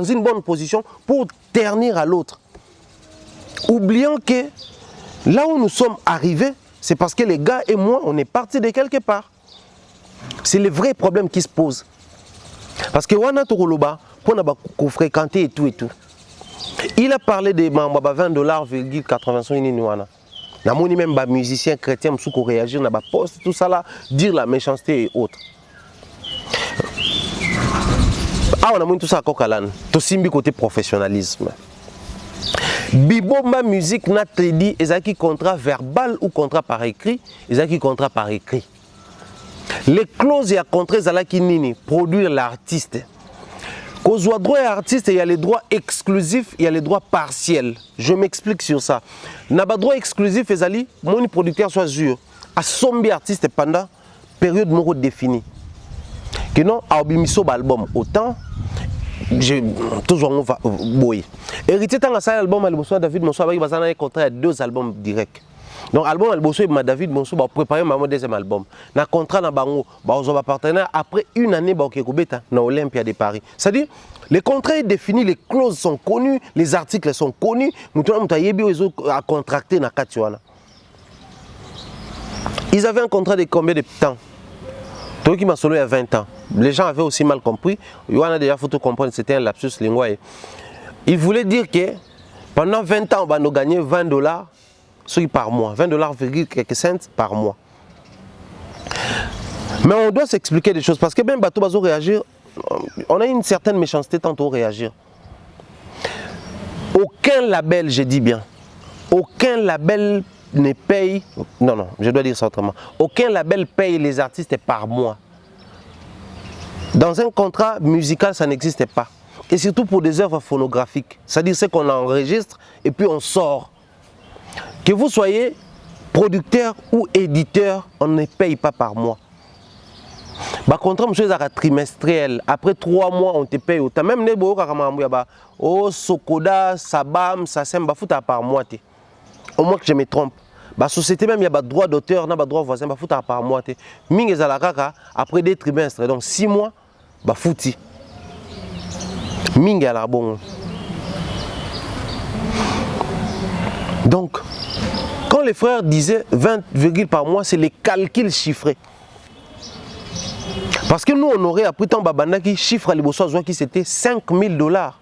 une bonne position pour ternir à l'autre. Oublions que là où nous sommes arrivés, c'est parce que les gars et moi, on est partis de quelque part. C'est le vrai problème qui se pose. Parce que Wana Tokoloba, pour fréquenter et tout. Il a parlé de $20,85. Il y a même des musiciens chrétiens qui réagissent dans les posts, tout ça là, dire la méchanceté et autres. Ah, on a tout ça à Kokalan. Tout côté professionnalisme. Bibomba musique n'a pas dit ezaki contrat verbal ou contrat par écrit, ezaki contrat par écrit. Les clauses et les contrats ezaki nini produire l'artiste. Qu'aux droits artistes, il y a les droits exclusifs, il y a les droits partiels. Je m'explique sur ça. N'a pas droit exclusif ezali mon producteur soit sûr à sombi artiste pendant période non définie. Que non a obimiso album autant toujours on va boy. Héritier tant ça album Alboso David Monso avec bazana un contrat 2 albums directs. Donc album Alboso et David Monso va préparer mon deuxième album. Na contrat na bango ba ozo partenaire après une année ba okekobeta na Olympia de Paris. C'est-à-dire les contrats sont définis, les clauses sont connues, les articles sont connus. Maintenant mutayebi ozo a contracté na katiwana. Ils avaient un contrat de combien de temps? Toi qui m'a solo il y a 20 ans. Les gens avaient aussi mal compris. Il y en a déjà faut comprendre, c'était un lapsus linguae. Il voulait dire que pendant 20 ans, on va nous gagner $20 par mois. $20, quelques cents par mois. Mais on doit s'expliquer des choses parce que même bateau bazo réagir, on a une certaine méchanceté tantôt réagir. Aucun label, je dis bien, aucun label ne paye, non, je dois dire ça autrement, aucun label paye les artistes par mois. Dans un contrat musical, ça n'existe pas. Et surtout pour des œuvres phonographiques. C'est-à-dire ce qu'on enregistre et puis on sort. Que vous soyez producteur ou éditeur, on ne paye pas par mois. Bah, contrat, monsieur, c'est trimestriel. Après 3 mois, on te paye autant. Même les beaux, oh, Sokoda, Sabam, Sassem, bah, fouta par mois. Au moins que je me trompe. La société même, il y a des droits d'auteur, il y a des droits voisins, bah, fouta par mois. Ming après 2 trimestres, donc 6 mois, bah, fouti. Ming à la bon. Donc, quand les frères disaient 20 par mois, c'est les calculs chiffrés. Parce que nous, on aurait appris tant babana qui chiffre à l'Ibosso qui c'était $5 000. Là,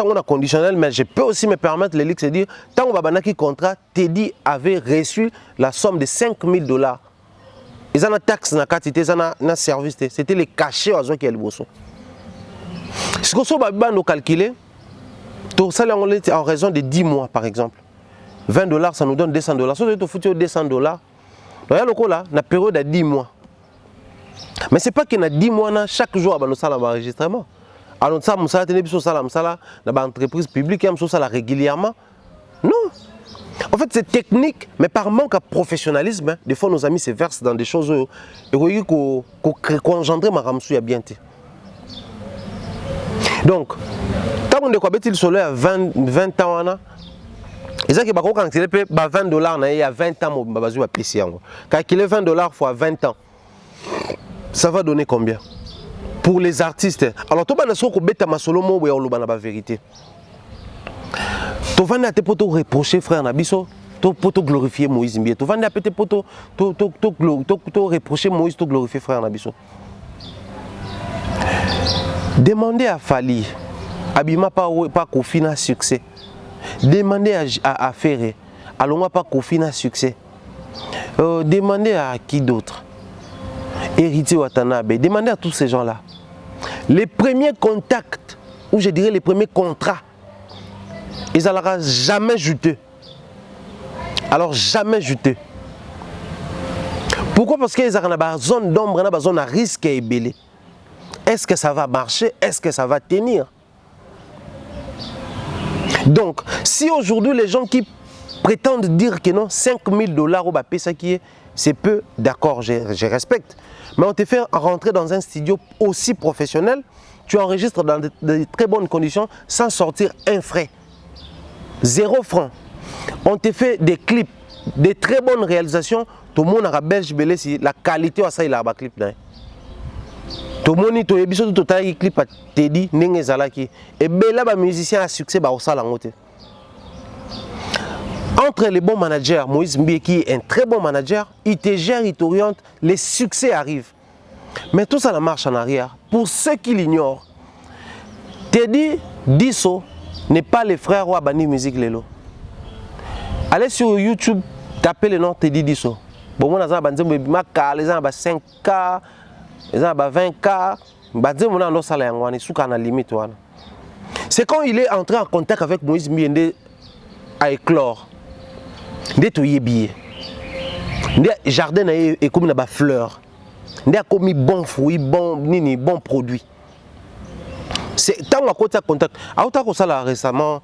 on a conditionnel, mais je peux aussi me permettre les ligues de dire tant que babana qui contrat, Teddy avait reçu la somme de $5 000. Ils ont une taxe, ils ont un service, c'était les cachets à qui est l'Ibosso. Ce qu'on a calculé, tout ça en raison de 10 mois par exemple. $20, ça nous donne $200. Si tu fous $200, là, la période de 10 mois. Mais ce n'est pas qu'il y a 10 mois, chaque jour, nous avons un enregistrement. Alors, nous avons une entreprise publique, nous avons régulièrement. Non. En fait, c'est technique, mais par manque de professionnalisme, des fois, nos amis se versent dans des choses qui ont engendré ma ramsouille bien. Donc, quand on est il solo à 20 ans, et ça qui va calculer $20 il y a 20 ans, calculer $20 fois 20 ans, ça va donner combien? Pour les artistes. Alors, tu vas bêta ma solo mo la vérité. Tu vas te poto reprocher frère Nabiso, tu poto glorifier Moïse Mbie. Tu vas te poto reprocher Moïse, tu glorifier frère Nabiso. Demandez à Fali, Abima pas Kofina succès. Demandez à Ferré, allons pas Kofina succès. Demandez à qui d'autre? Héritier Watanabe, demandez à tous ces gens-là. Les premiers contacts, ou je dirais les premiers contrats, ils n'auront jamais juteux. Alors jamais juteux. Pourquoi? Parce qu'ils ont une zone d'ombre, une zone à risque et belé. Est-ce que ça va marcher? Est-ce que ça va tenir? Donc, si aujourd'hui les gens qui prétendent dire que non, $5 000 au Bapé, ça qui est, c'est peu, d'accord, je respecte. Mais on te fait rentrer dans un studio aussi professionnel, tu enregistres dans de très bonnes conditions sans sortir un frais. 0 franc. On te fait des clips, des très bonnes réalisations. Tout le monde a belge belé si la qualité à ça il a un clip. Tout le monde a besoin de un clip à Teddy, Nenge Zalaki. Et là, les musiciens à succès, au salon. Entre les bons managers, Moïse Mbie qui est un très bon manager, il te gère, il t'oriente, les succès arrivent. Mais tout ça, la marche en arrière. Pour ceux qui l'ignorent, Teddy Disso n'est pas les frères Wabani Musique Lelo. Allez sur YouTube, tapez le nom Teddy Disso. Bon, on a 5K, les gens 5K, les gens 20K, c'est quand il est entré en contact avec Moïse Mbie à éclore. Des toyébiers, des jardins et comme des fleurs, des comme bons fruits, bons produits. C'est tant à côté de contact. À côté de récemment,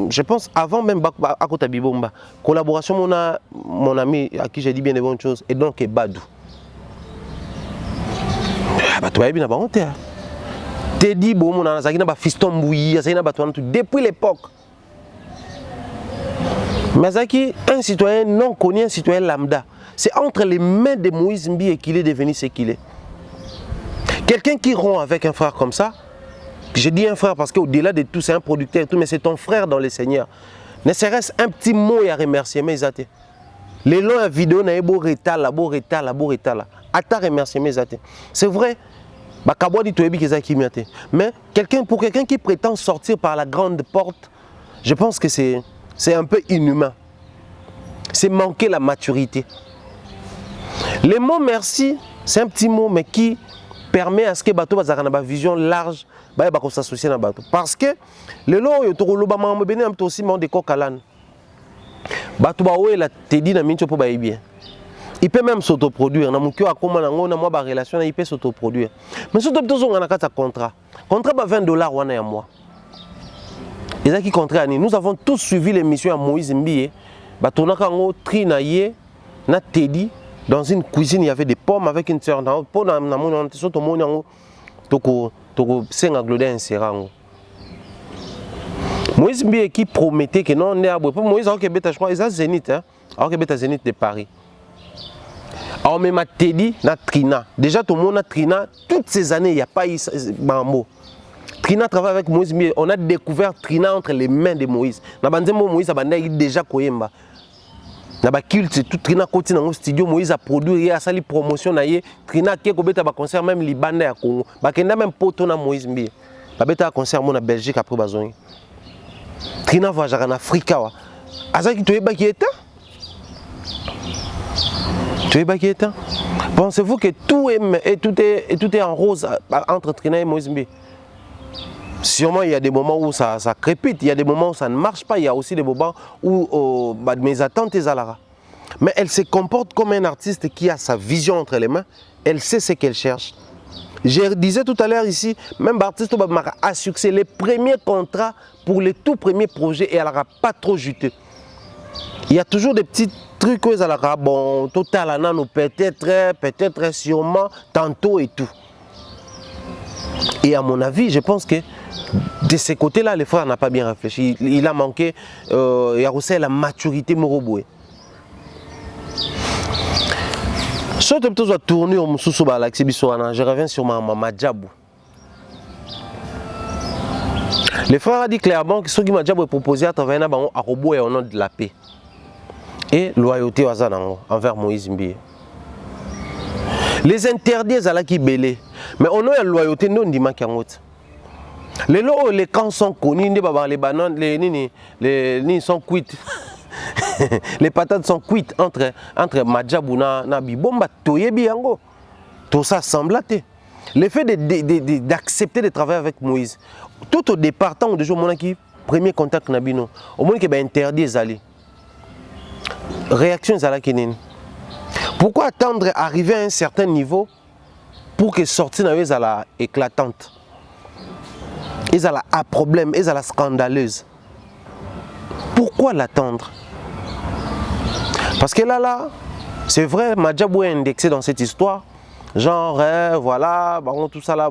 je pense avant même à côté de Bibomba, collaboration mon ami à qui j'ai dit bien de bonnes choses et donc Badou. Bah toi bien honte. Teddy Bomo na zakina ba fiston Mbouyi, zakina ba tout depuis l'époque. Mais Zaki, un citoyen non connu, un citoyen lambda, c'est entre les mains de Moïse Mbi qu'il est devenu ce qu'il est. Quelqu'un qui rompt avec un frère comme ça, je dis un frère parce qu'au-delà de tout, c'est un producteur et tout, mais c'est ton frère dans le Seigneur. Ne serait-ce un petit mot à remercier, mais Zate. Les longs vidéos, na beau retala. Ata remercier, mais Zate. C'est vrai. Mais pour quelqu'un qui prétend sortir par la grande porte, je pense que c'est un peu inhumain. C'est manquer la maturité. Le mot merci, c'est un petit mot, mais qui permet à ce que bateau ait une vision large, s'associer à bateau. Parce que le lot est aussi de cocalan. Bateau la tedi na mincho pour bien. Il peut même s'autoproduire. Dans mon cœur, comme on a moi relation, il peut s'autoproduire. Mais surtout, on a un contrat. Contrat va $20 on est à moi. Et ça qui contrat nous avons tous suivi l'émission à Moïse Mbi. On a un trinaillé, na tedi. Dans une cuisine, il y avait des pommes avec une sœur. Pour na mon surtout mon toko senga glodin serango. Moïse Mbi qui promettait que non, on est à bout. Moïse a je crois, ils ont Zénith, hein. Alors que Zénith de Paris. Alors même Teddy, na Trina. Déjà tout le monde a Trina. Toutes ces années, il n'y a pas eu Mambo. Trina travaille avec Moïse. On a découvert Trina entre les mains de Moïse. Na banzemo Moïse a déjà koyemba. Na ba culte tout Trina continue dans le studio. Moïse a produit et a sali promotion na ye. Trina qui a ba concert même Libanda à Congo. Ba kenda même poto na Moïse Mbi. Ba beta concert mon na Belgique après bazon. Trina voyage en Afrique wa. Azaki to yeba qui était. Pensez-vous que tout est en rose entre Trina et Moïse Mbi? Sûrement il y a des moments où ça crépite, il y a des moments où ça ne marche pas, il y a aussi des moments où mes attentes sont là. Mais elle se comporte comme un artiste qui a sa vision entre les mains, elle sait ce qu'elle cherche. Je disais tout à l'heure ici, même l'artiste a succès, les premiers contrats pour les tout premiers projets et elle n'aura pas trop juteux. Il y a toujours des petits trucs où elle aura bon, total, peut-être, sûrement, tantôt et tout. Et à mon avis, je pense que de ce côté-là, le frère n'a pas bien réfléchi. Il a manqué, il a aussi la maturité morobouée. Je reviens sur ma Djabou. Le frère a dit clairement que ce qui m'a Djabou est proposé à travers un robot et au nom de la paix. Et loyauté envers Moïse Mbi. Les interdits à la qui belé. Mais on a la loyauté non dit les camps sont connus, les bananes, les sont cuites. Les patates sont cuites entre Madjabou et Bibomba, tout ça semble. Le fait d'accepter de travailler avec Moïse, tout au départ, tant de jours, mon premier contact Nabino, au moins qu'il y a interdit les alliés. Réaction à la Kénine. Pourquoi attendre arriver à un certain niveau pour que sortir à la éclatante? Ils ont un problème, ils ont la scandaleuse. Pourquoi l'attendre? Parce que là, c'est vrai, Madjabou est indexé dans cette histoire. Genre, voilà, bon, tout ça là.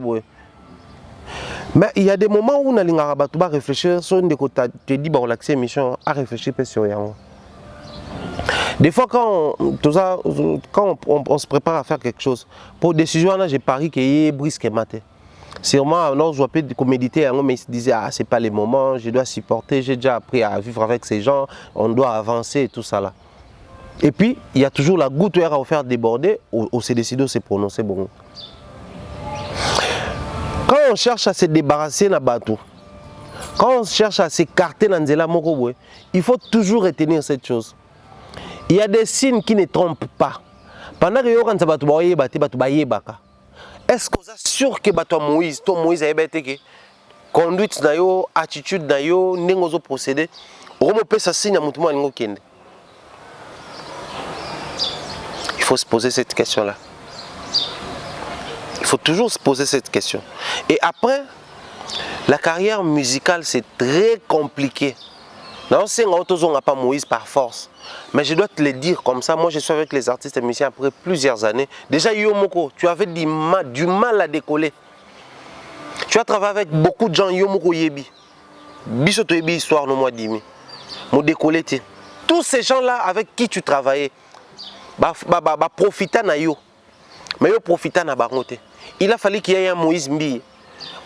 Mais il y a des moments où on a réfléchir sur une des côtés, tu dis, bon, l'accès mission à réfléchir sur Yango. Des fois, quand on se prépare à faire quelque chose, pour décision, j'ai pari qu'il y ait brisque maté. Sûrement, alors, je peux méditer, mais il se disait, ah, c'est pas les moments, je dois supporter, j'ai déjà appris à vivre avec ces gens, on doit avancer et tout ça là. Et puis, il y a toujours la goutte à faire déborder, on s'est décidé, on s'est prononcé bon. Quand on cherche à se débarrasser d'un bateau, quand on cherche à s'écarter dans Nzela Mokobwe, il faut toujours retenir cette chose. Il y a des signes qui ne trompent pas. Pendant que est-ce que vous êtes sûr que Moïse a été conduite, attitude, procédé, il faut se poser cette question-là. Il faut toujours se poser cette question. Et après, la carrière musicale, c'est très compliqué. Non, c'est pas Moïse par force. Mais je dois te le dire comme ça. Moi, je suis avec les artistes et musiciens après plusieurs années. Déjà, Yomoko, tu avais du mal à décoller. Tu as travaillé avec beaucoup de gens, Yomoko Yebi. Bisoto Yebi histoire no mois dimi. Mo décollé. Tous ces gens-là avec qui tu travaillais, profita na yo. Mais yo profita na bangote. Il a fallu qu'il y ait un Moïse Mbi.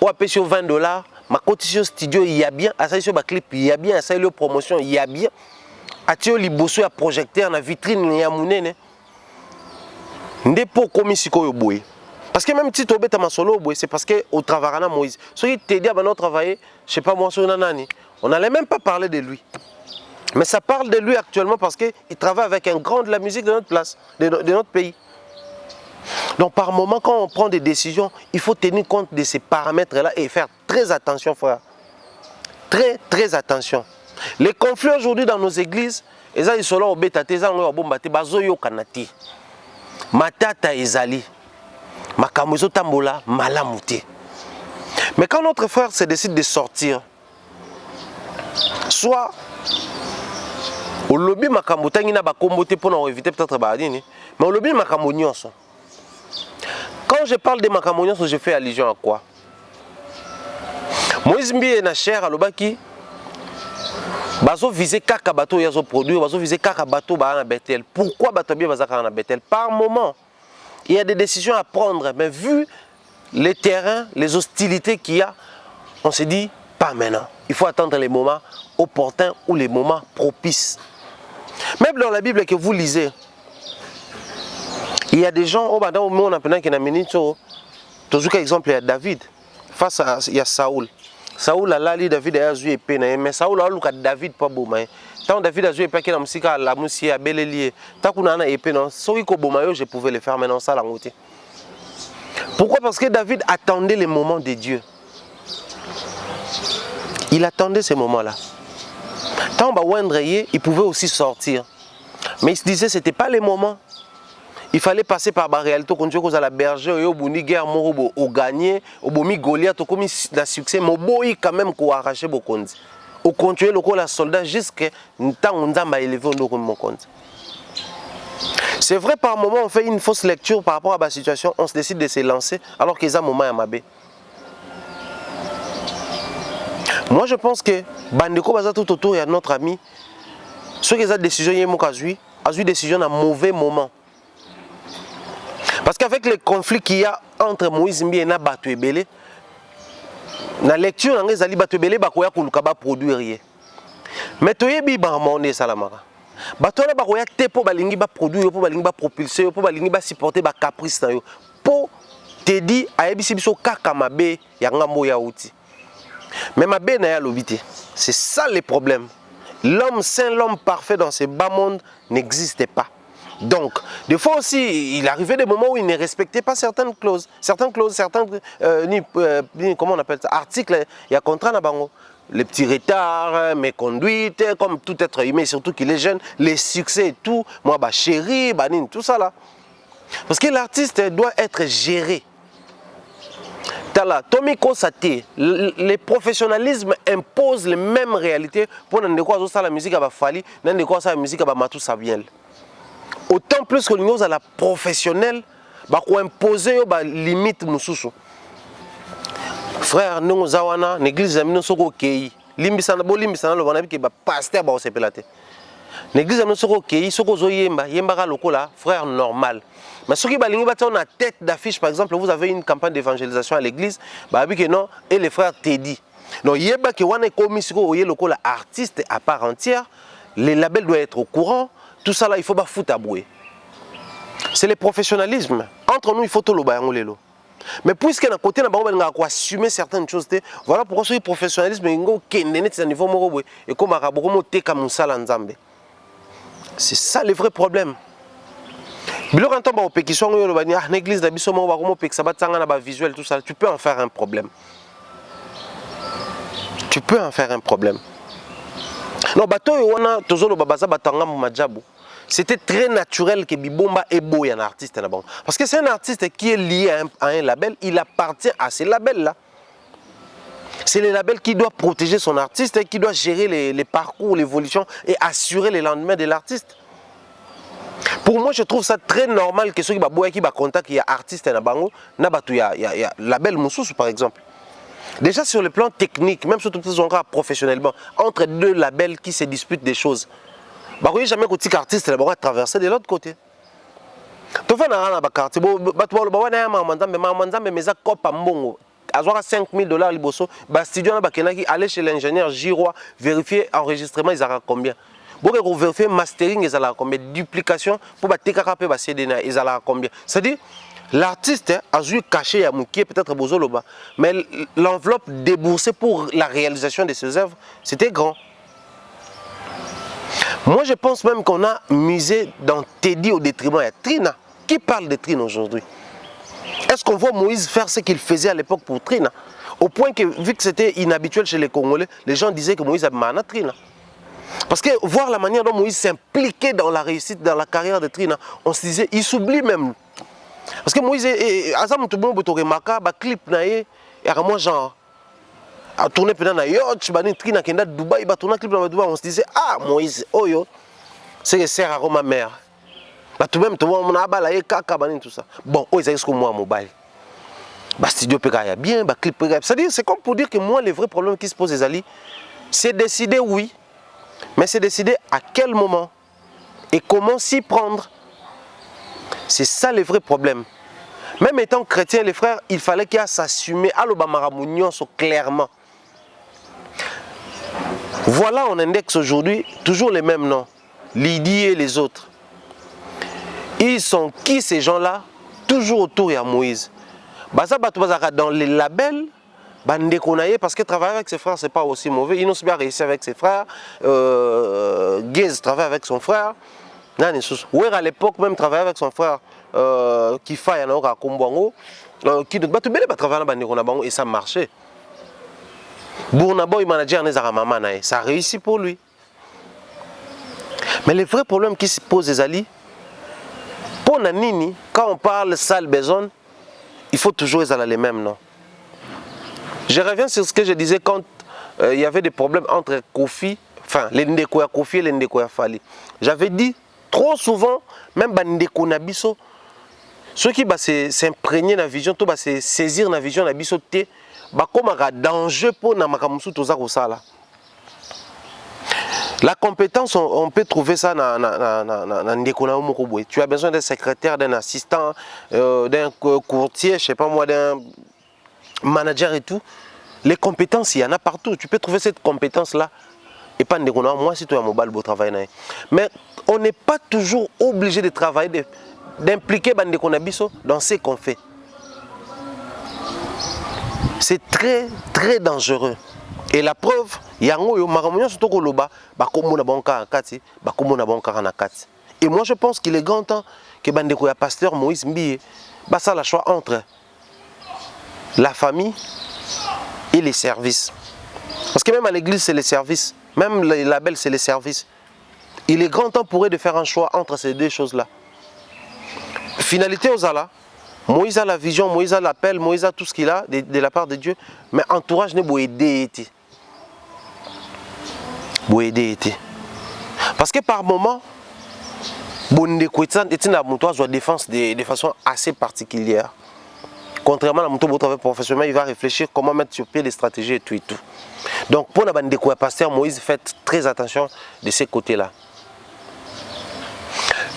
Ou à sur $20, ma cotisation studio, il y a bien. À ça, sur ma clip, il y a bien. À ça, il y a promotion, il y a bien. À Tio Liboso, à projecteur, na vitrine, il y a mounene. Ndepo komi siko yo boy. Parce que même si tu as solo, c'est parce qu'au travail à Moïse. Ce qui te dit à travailler, je sais pas moi, sur Nanani. On n'allait même pas parler de lui. Mais ça parle de lui actuellement parce qu'il travaille avec un grand de la musique de notre place, de notre pays. Donc par moment, quand on prend des décisions, il faut tenir compte de ces paramètres-là et faire très attention, frère. Très, très attention. Les conflits aujourd'hui dans nos églises, ils sont là au bétate, ils sont là au bombate, bazoyo kanati. Matata ezali. Makamuzo tambola, malamuté. Mais quand notre frère se décide de sortir, soit au lobby makambo tangina ba komboté pour éviter peut-être badini, mais au lobby makambo nyonso. Quand je parle de makambo nyonso, je fais allusion à quoi? Moïse Mbi na cher alobaki bazo viser kaka bateau yazo produire, bazo viser kaka bateau ba na Bethel. Pourquoi bateau bien bazaka na Bethel? Par moment, il y a des décisions à prendre, mais vu les terrains, les hostilités qu'il y a, on se dit pas maintenant. Il faut attendre les moments opportuns ou les moments propices. Même dans la Bible que vous lisez, il y a des gens, on a exemple, il y a David, face à il y a Saoul. Saoul a lali David a joué épée, mais Saoul a lu David pas beau. Tant David a joué épée, la musique a la musique a bel lié. Tant qu'on a épée, non, celui qui je pouvais le faire, mais non, ça l'a monté. Pourquoi? Parce que David attendait les moments de Dieu. Il attendait ces moments-là. Tant il pouvait aussi sortir. Mais il se disait que ce n'était pas les moments. Il fallait passer par la réalité. Quand tu es à la berger, il y a une guerre, au gagné, au bomi Goliath, au commis la succès, mais il quand même qu'on arraché beaucoup. Au continuer le coup la soldat jusqu'à temps on a élevé au compte. C'est vrai, par moment on fait une fausse lecture par rapport à la situation, on se décide de se lancer alors qu'ils ont un moment à Mabé. Moi je pense que Bandeko Baza tout autour, il y a notre ami. Ceux qui ont décision, il y a une décision à un mauvais moment. Parce qu'avec les conflits qu'il y a entre Moïse Mbi et Nabatou Ebele, la lecture, on a dit Batou Ebele bakoya kuluka produire rien. Mais tu es bien monde salamara. Batou na bakoya te po balingi ba produire, po balingi ba propulser, po balingi ba supporter ba caprice na yo. Po te dit ayebisi biso kaka mabe ya ngambo ya outi. Mais mabe na ya lobité. C'est ça le problème. L'homme saint, l'homme parfait dans ce bas monde n'existe pas. Donc, des fois aussi, il arrivait des moments où il ne respectait pas certaines clauses, certains comment on appelle ça, articles, il y a contrat na bango. Les petits retards, mes conduites, comme tout être humain, surtout qu'il est jeune, les succès et tout, moi, bah chéri, banine, tout ça là. Parce que l'artiste doit être géré. Tommy Kosate, le professionnalisme impose les mêmes réalités pour la musique à Fali, la musique à Matou Sabiel. Autant plus que nous, à la professionnelle, nous imposer des limites. Frère, nous avons l'église de Kei. Limbisana, le pasteur, l'église de Kei, frère normal. Mais ceux qui ont la tête d'affiche, par exemple, vous avez une campagne d'évangélisation à l'église, non, et les frères Teddy. Donc, il y a un artiste à part entière, les labels doivent être au courant, tout ça là, il faut foutre à bouer. C'est le professionnalisme. Entre nous, il faut tout le bain. Mais puisque d'un côté, on a assumer certaines choses, voilà pourquoi ce professionnalisme est à niveau et comme c'est ça le vrai problème. Visuel, tout ça, tu peux en faire un problème. Tu peux en faire un problème. Non, c'était très naturel que Bibomba ait beau un artiste. Parce que c'est un artiste qui est lié à un label, il appartient à ces labels-là. C'est le label qui doit protéger son artiste et qui doit gérer les parcours, l'évolution et assurer les lendemains de l'artiste. Pour moi, je trouve ça très normal que ceux qui ont contact, il y a artiste, il y a label Moussous par exemple. Déjà sur le plan technique, même surtout professionnellement, entre deux labels qui se disputent des choses, bah oui, jamais qu'un artiste là traverser de l'autre côté. Tu fais un quartier, mais ça copa mbongo. À 5 000 $, liboso, bah studio aller chez l'ingénieur Girois vérifier enregistrement ils aura combien. Pour vérifier mastering ils aura combien, duplication pour ba TKP ba CDN ils aura combien. C'est-à-dire l'artiste a dû cacher à Mouki peut-être Bozoloba, mais l'enveloppe déboursée pour la réalisation de ses œuvres, c'était grand. Moi je pense même qu'on a misé dans Teddy au détriment de Trina. Qui parle de Trina aujourd'hui? Est-ce qu'on voit Moïse faire ce qu'il faisait à l'époque pour Trina? Au point que, vu que c'était inhabituel chez les Congolais, les gens disaient que Moïse a mana Trina. Parce que voir la manière dont Moïse s'impliquait dans la réussite, dans la carrière de Trina, on se disait, il s'oublie même. Parce que Moïse, Azam tout le monde remarqué, clip naïe, et à moi genre, a tourné pendant na yacht, Trina qui est Dubaï, a tourné clip dans Dubaï, on se disait, ah Moïse, oh yo, c'est que c'est à ma mère. Tout même tout le monde a balayé kaka tout ça. Bon, ils ont comme moi mobile. Studio pega bien, clip pega. C'est-à-dire c'est comme pour dire que moi les vrais problèmes qui se posent les alliés, c'est décider oui, mais c'est décider à quel moment et comment s'y prendre. C'est ça les vrais problèmes. Même étant chrétien les frères, il fallait qu'il y ait s'assumer à l'obamaramounion clairement. Voilà on indexe aujourd'hui toujours les mêmes noms, Lydie et les autres. Ils sont qui ces gens-là? Toujours autour de Moïse. Dans les labels, parce que travailler avec ses frères, c'est pas aussi mauvais. Ils n'ont bien réussi avec ses frères. Gaze travaille avec son frère. À l'époque, même travailler avec son frère, qui faille à Kombouango, qui ne travailler et ça marchait. Bournabo, il manager ça réussit pour lui. Mais les vrais problèmes qui se posent les alliés, quand on parle sale besoin, il faut toujours être les mêmes noms. Je reviens sur ce que je disais quand il y avait des problèmes entre Kofi, enfin les Ndekoya Kofi et les Ndekoya Fali. J'avais dit trop souvent, même Bandeko Nabiso, ceux qui s'imprégner dans la vision, saisir la vision Nabiso, comme un danger pour Namakamusu Toza Kosala. La compétence, on peut trouver ça dans Ndekona Omokobwe. Tu as besoin d'un secrétaire, d'un assistant, d'un courtier, je ne sais pas moi, d'un manager et tout. Les compétences, il y en a partout. Tu peux trouver cette compétence-là. Et pas Ndekona, moi, si tu as un mobile, beau travail. Mais on n'est pas toujours obligé de travailler, d'impliquer Ndekona Biso dans ce qu'on fait. C'est très, très dangereux. Et la preuve, et moi je pense qu'il est grand temps que Bandeko ya pasteur Moïse Mbiye ça la choix entre la famille et les services. Parce que même à l'église c'est les services, même les labels c'est les services. Il est grand temps pour eux de faire un choix entre ces deux choses-là. Finalité aux Allah, Moïse a la vision, Moïse a l'appel, Moïse a tout ce qu'il a de la part de Dieu, mais entourage n'est pas aider. Parce que par moment, doit défense de façon assez particulière. Contrairement à mon travail professionnel, il va réfléchir comment mettre sur pied les stratégies et tout et tout. Donc pour la bande de pasteur Moïse, faites très attention de ces côtés-là.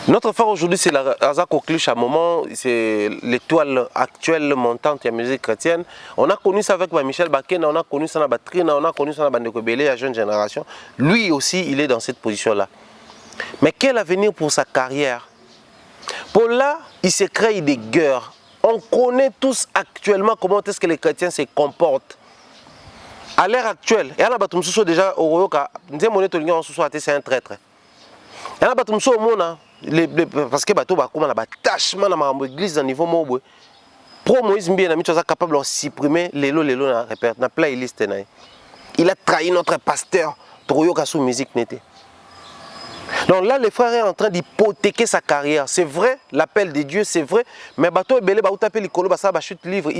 Notre phare aujourd'hui, c'est la Razak Okluch à un moment, c'est l'étoile actuelle montante de la musique chrétienne. On a connu ça avec Michel Baken, on a connu ça dans la Trina, on a connu ça dans Bandeko Belé, la jeune génération. Lui aussi, il est dans cette position-là. Mais quel avenir pour sa carrière? Pour là, il se crée des guerres. On connaît tous actuellement comment est-ce que les chrétiens se comportent. À l'ère actuelle, et là, déjà, c'est un traître. Et là, parce que bateau ba comme na attachement na l'église dans niveau mobwe pro Moïse Mbiye na mitoza capable de supprimer lelo na répète na playlist na. Il a trahi notre pasteur Troyoka sous musique n'était. Donc là les frères sont en train d'hypothéquer sa carrière. C'est vrai, l'appel de Dieu, c'est vrai, mais bateau belé ba utapé likolo ba ça ba chute libre,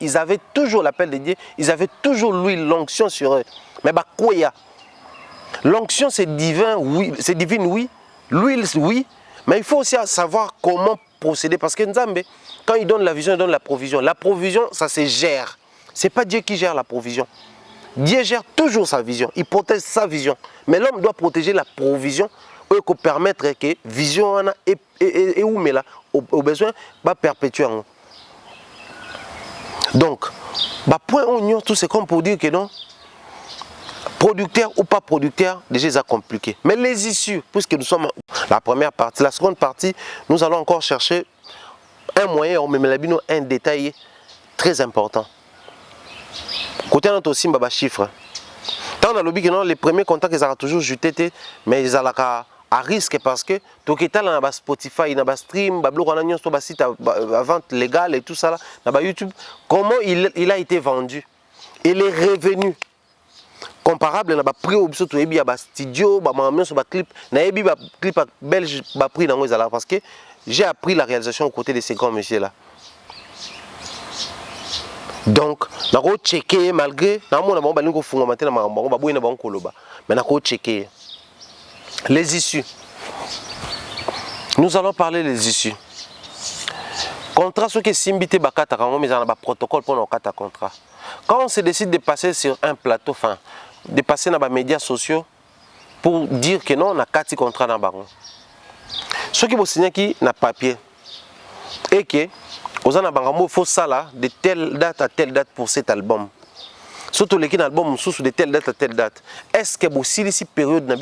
ils avaient toujours l'appel de Dieu, ils avaient toujours l'huile, l'onction sur eux. Mais ba koya. L'onction c'est divin, oui, c'est divine oui. L'huile, oui, mais il faut aussi savoir comment procéder. Parce que Nzambe, quand il donne la vision, il donne la provision. La provision, ça se gère. Ce n'est pas Dieu qui gère la provision. Dieu gère toujours sa vision, il protège sa vision. Mais l'homme doit protéger la provision pour permettre que la vision et où mais là, au besoin, va perpétuer. Donc, point oignon, tout c'est comme pour dire que non, producteur ou pas producteur, déjà c'est compliqué. Mais les issues, puisque nous sommes la première partie, la seconde partie, nous allons encore chercher un moyen, un détail très important. Côté notre aussi, bah chiffre. Tant dans le lobby que non, les premiers contacts ils auront toujours jeté, mais ils ont à risque parce que tout est là dans Spotify, dans stream, dans le site à vente légale et tout ça là, dans YouTube. Comment il a été vendu et les revenus comparables dans le prix au studio, dans clip, dans clip belge, prix dans les parce que j'ai appris la réalisation aux côtés de ces grands messieurs là. Donc, je vais checker malgré checker les issues. Nous allons parler des issues. Contrat, ce qui est simbité, mais un protocole pour nos contrats. Quand on se décide de passer sur un plateau, enfin, de passer dans les médias sociaux pour dire que non, on a 4 contrats dans le baron. Ce qui vous signe qui n'a papier et que il faut ça là, de telle date à telle date pour cet album. Surtout les albums sous de telle date à telle date. Est-ce que vous ici période n'a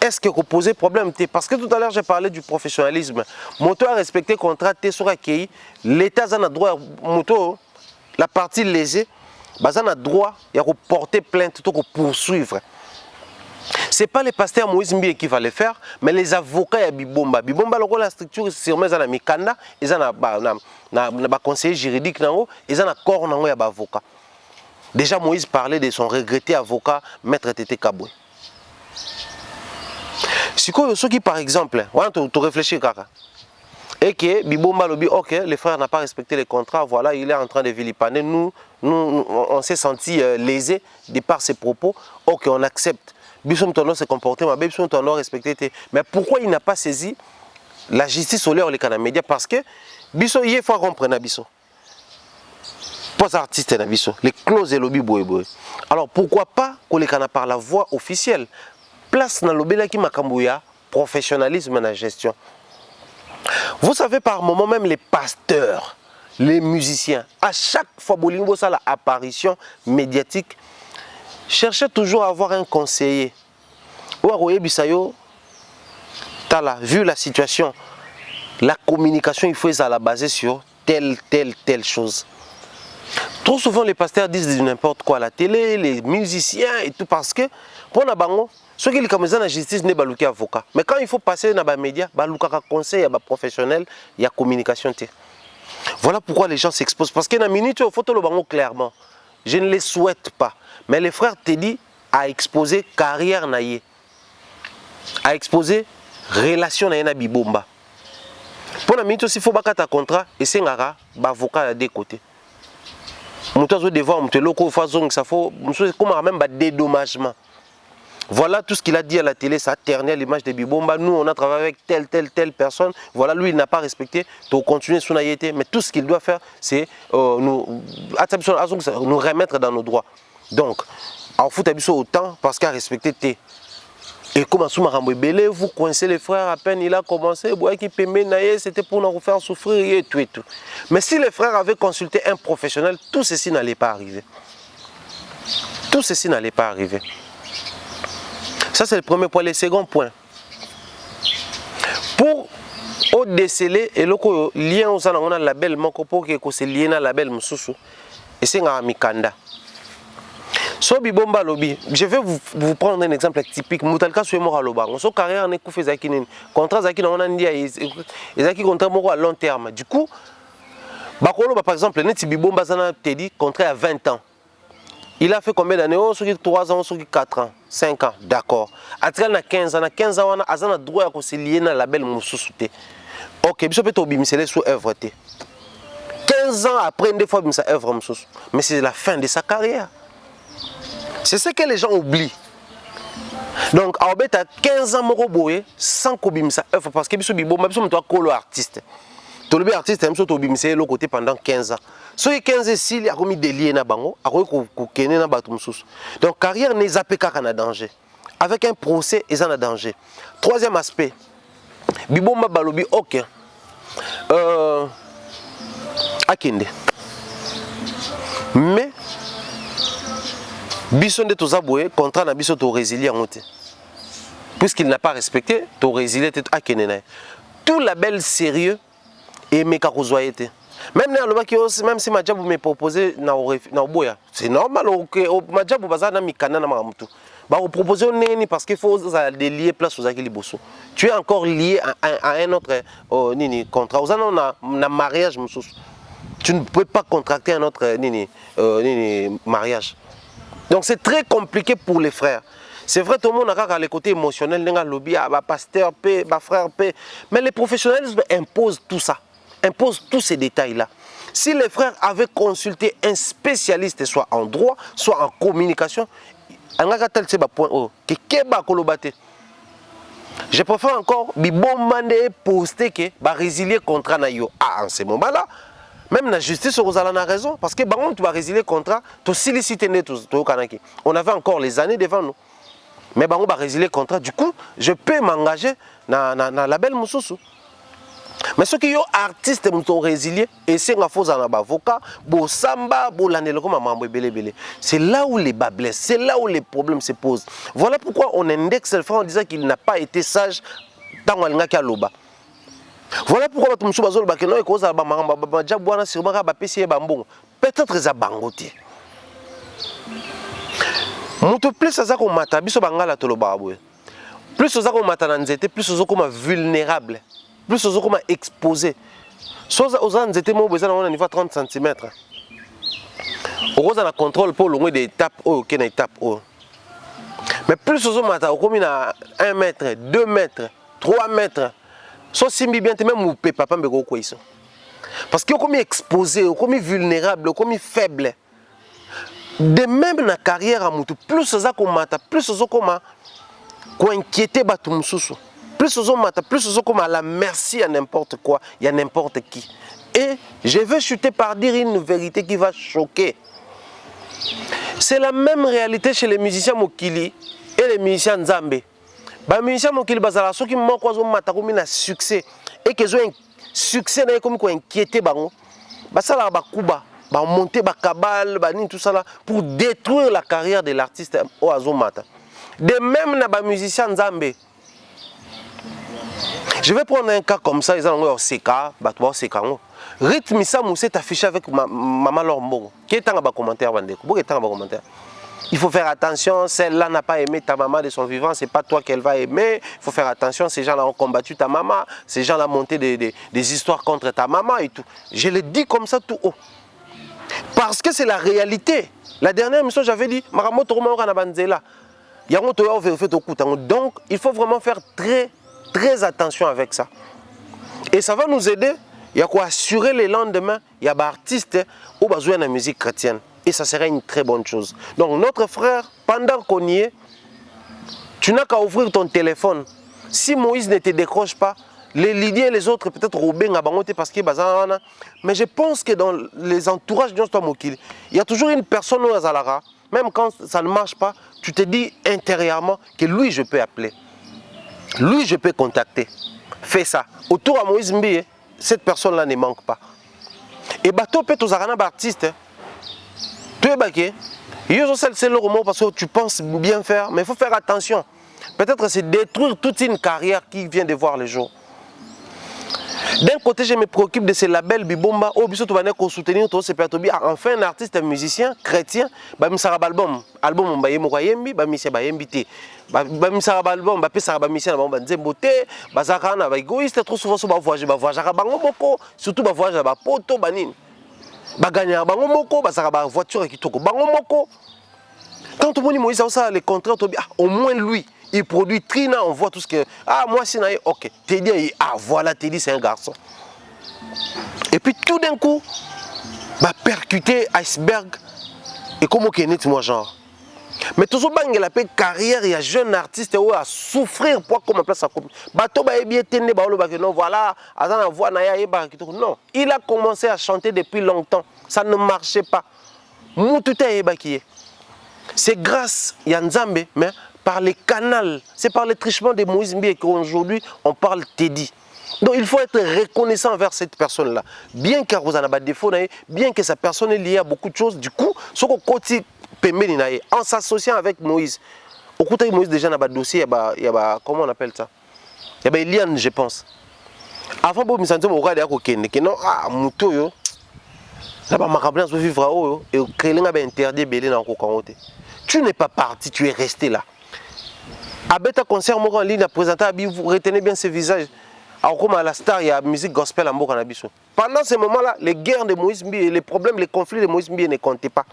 est-ce que vous posez problème? Parce que tout à l'heure j'ai parlé du professionnalisme. Moto a respecté le contrat, sur accueilli. L'État a droit, moto, la partie lésée, a droit de porter plainte, de poursuivre. Ce n'est pas les pasteurs Moïse Mbie qui va le faire, mais les avocats à Bibomba. Bibomba, la structure, c'est un Mikanda, ils ont un conseiller juridique, ils ont un corps d'avocat. Déjà, Moïse parlait de son regretté avocat, Maître Tété Kaboué. Si ceux qui, par exemple, tu réfléchis, Kaka, et que Bibomba lobby, ok, le frère n'a pas respecté les contrats, voilà, il est en train de vilipender. Nous on s'est senti lésés de par ses propos, ok, on accepte. Bissom Tono s'est comporté, mais Bissom Tono respecté. Mais pourquoi il n'a pas saisi la justice au l'air les canaux médias? Parce que Bissom, il faut comprendre Bissom. Pas artiste Bissom, les clauses et lobby boy. Alors pourquoi pas qu'on les canaux par la voie officielle? Place dans le lobby qui m'a cambouya, professionnalisme dans la gestion. Vous savez par moment même les pasteurs, les musiciens, à chaque fois Bolingo ça la apparition médiatique. Cherchez toujours à avoir un conseiller. Vu la situation, la communication, il faut la baser sur telle chose. Trop souvent, les pasteurs disent n'importe quoi à la télé, les musiciens et tout, parce que pour la bango, ceux qui sont la justice n'est pas avocat. Mais quand il faut passer dans les médias, il y a conseil, il y a professionnel, il y a communication. Voilà pourquoi les gens s'exposent. Parce que dans la minute, il faut le bango clairement. Je ne les souhaite pas. Mais les frères te disent à exposer carrière naïe, à exposer relation naïe na Bibomba. Pour la minute aussi, il faut pas un contrat et c'est un avocat à des côtés. Moutois devant moutois loko façon ça faut comme même dédommagement. Voilà tout ce qu'il a dit à la télé, ça a terni l'image de Bibomba. Nous on a travaillé avec telle personne. Voilà, lui il n'a pas respecté. Tu continues son naïveté, mais tout ce qu'il doit faire c'est nous remettre dans nos droits. Donc, en foot autant parce qu'à respecter T. Et comme vous coincez les frères à peine il a commencé, c'était pour nous faire souffrir et tout. Mais si les frères avaient consulté un professionnel, tout ceci n'allait pas arriver. Tout ceci n'allait pas arriver. Ça c'est le premier point. Le second point. Pour déceler et le lien aux on a label moko pour que c'est lié à label mususu et c'est un Mikanda. So Bibomba lobby, je vais vous prendre un exemple typique. Moutalka sur mort à l'obar. On so carrière n'est qu'au zakinin. Contrat zakina on a dit ezaki contrat moko à long terme. Du coup, bakolo par exemple, net Bibomba zana te dit contrat à 20 ans. Il a fait combien d'années? Oh, sur 3 ans, sur 4 ans, 5 ans, d'accord. Atikal na 15 ans, 15 ans, on a droit à se lier dans la label mususuté. Ok, biso peut obimsele sous œuvre té. 15 ans après une fois bimsa œuvre mususu. Mais c'est la fin de sa carrière. C'est ce que les gens oublient. Donc, à 15 ans, sans que ça œuvre parce que biso bibomba biso mto kolo artiste. Tout le artiste aime surtout bimser le côté pendant 15 ans. So 15 ans s'il y a commis des liens na bango, a commis na batumsus. Donc carrière n'est zappé qu'à en danger. Avec un procès, ils en a danger. Troisième aspect. Bibomba balobi ok. Akinde. Mais Bisson de Tozaboué, contrat na Bisson to résilier en côté. Puisqu'il n'a pas respecté, to résilier à Kenene. Tout label sérieux et mécarozoïté. Même même si Madjabou me proposé na Oboya, c'est normal que Madjabou baza na mikana na mamutu. Bah on propose parce qu'il faut délier place aux Akili Bosso. Tu es encore lié à un autre contrat. Vous en a un mariage, tu ne peux pas contracter un autre mariage. Donc c'est très compliqué pour les frères. C'est vrai, tout le monde a le côté émotionnel, le lobby, pasteur, frère, mais le professionnalisme impose tout ça, impose tous ces détails-là. Si les frères avaient consulté un spécialiste, soit en droit, soit en communication, je préfère encore poster que résilier contrat en ce moment-là. Même la justice, vous avez raison, parce que tu vas résilier le contrat, on avait encore les années devant nous. Mais on va résilier le contrat, du coup, je peux m'engager dans la label Moussoussou. Mais ceux qui sont artistes sont résiliés, et c'est un faux avocat, c'est là où les bas blessent, c'est là où les problèmes se posent. Voilà pourquoi on indexe le frère en disant qu'il n'a pas été sage dans le loba. Voilà pourquoi tu me suis dit que non, peut-être qu'ils ont bangoté. Plus ça qu'on mata, biso bangala toloba aboué. Plus ça qu'on mata nanzete, plus ça qu'on vulnérable, plus ça qu'on exposé. Soit aux anzete mo besoin on niveau 30 cm. On a contrôle pour le des étapes oh quelle étape oh. Mais plus ça mata on comme na 1 mètre, 2 mètres, 3 mètres. So simbi bien même ou papa mbeko ko iso. Parce que comme exposé, comme vulnérable, comme faible. De même dans la carrière à Moutou, plus ça qu'on mata, plus ça qu'on inquiéter Batumsusu, plus ça mata, plus ça qu'on a la merci à n'importe quoi, il y a n'importe qui. Et je vais chuter par dire une vérité qui va choquer. C'est la même réalité chez les musiciens Mokili et les musiciens Nzambe. Les musiciens Mokili bazala ceux qui manquent aux mata comme un succès et qu'ils ont un succès comme quoi inquiéter bango, basala bakuba. Monter cabale, tout ça là, pour détruire la carrière de l'artiste au Azomata. De même, les musiciens Nzambe. Je vais prendre un cas comme ça, ils ont un CK, rythme ça, c'est affiché avec maman Lormo. Quel est le commentaire? Il faut faire attention, celle-là n'a pas aimé ta maman de son vivant, c'est pas toi qu'elle va aimer. Il faut faire attention, ces gens-là ont combattu ta maman, ces gens-là ont monté des histoires contre ta maman et tout. Je le dis comme ça tout haut. Parce que c'est la réalité. La dernière émission, j'avais dit, donc il faut vraiment faire très attention avec ça. Et ça va nous aider. Il y a quoi assurer les lendemains. Il y a des artistes qui ont besoin de la musique chrétienne. Et ça serait une très bonne chose. Donc notre frère, pendant qu'on y est, tu n'as qu'à ouvrir ton téléphone. Si Moïse ne te décroche pas, les Lydiens et les autres, peut-être Robin à Bangote parce qu'il y a. Mais je pense que dans les entourages de John Mokili, il y a toujours une personne au Azalara. Même quand ça ne marche pas, tu te dis intérieurement que lui, je peux appeler. Lui, je peux contacter. Fais ça. Autour à Moïse Mbi, cette personne-là ne manque pas. Et bateau peut aux arana artistes. Tu es baqué. C'est le roman parce que tu penses bien faire, mais il faut faire attention. Peut-être c'est détruire toute une carrière qui vient de voir le jour. D'un côté, je me préoccupe de ces labels Bibomba, oh, biso tu vas soutenir toi, c'est plutôt bien. Enfin, un artiste, un musicien, chrétien, bah, il sera album, album, bah, il m'a yembi, bah, il s'est yembité, bah, il sera album, bah, il sera musicien, bah, nzembote, bah, zakana, bah, égoïste, trop souvent, bah, voyage, bah, bango moko, surtout, bah, voyage, bah, poto, bah, nin, bah, gagner, bango moko, bah, ça, bah, voiture, qui toko, bango moko. Quand tout le monde Moïse a ça, les contrats, au moins lui. Il produit Trina, on voit tout ce que... Ah, moi, c'est ok. Teddy, ah, voilà, Teddy, c'est un garçon. Et puis, tout d'un coup, bah, percuter iceberg. Et comment qu'il est net, moi, genre. Mais toujours la carrière, il y a jeune artiste qui a souffrir pour comment place sa copie. Bato ba bien tende ba non voilà, azana voix na ya non, il a commencé à chanter depuis longtemps. Ça ne marchait pas. C'est grâce à Nzambe, mais par les canaux, c'est par les trichements de Moïse Mbie qu'aujourd'hui on parle Teddy. Donc il faut être reconnaissant envers cette personne-là. Bien qu'il y ait des défauts, bien que sa personne est liée à beaucoup de choses, du coup, ce qu'on continue en s'associant avec Moïse. Au côté de Moïse, déjà, dans le dossier, il y a comment on appelle ça? Il y a Eliane, je pense. Avant, je me sentais que non, ah, Moutoyo. Tu n'es pas parti, tu es resté là. À Beta Concert, en ligne, à présenter, vous retenez bien ce visage. Alors, comme à la star, il y a la musique gospel en Mokanabisson. Pendant ce moment-là, les guerres de Moïse Mbie, les problèmes, les conflits de Moïse Mbie ne comptaient pas.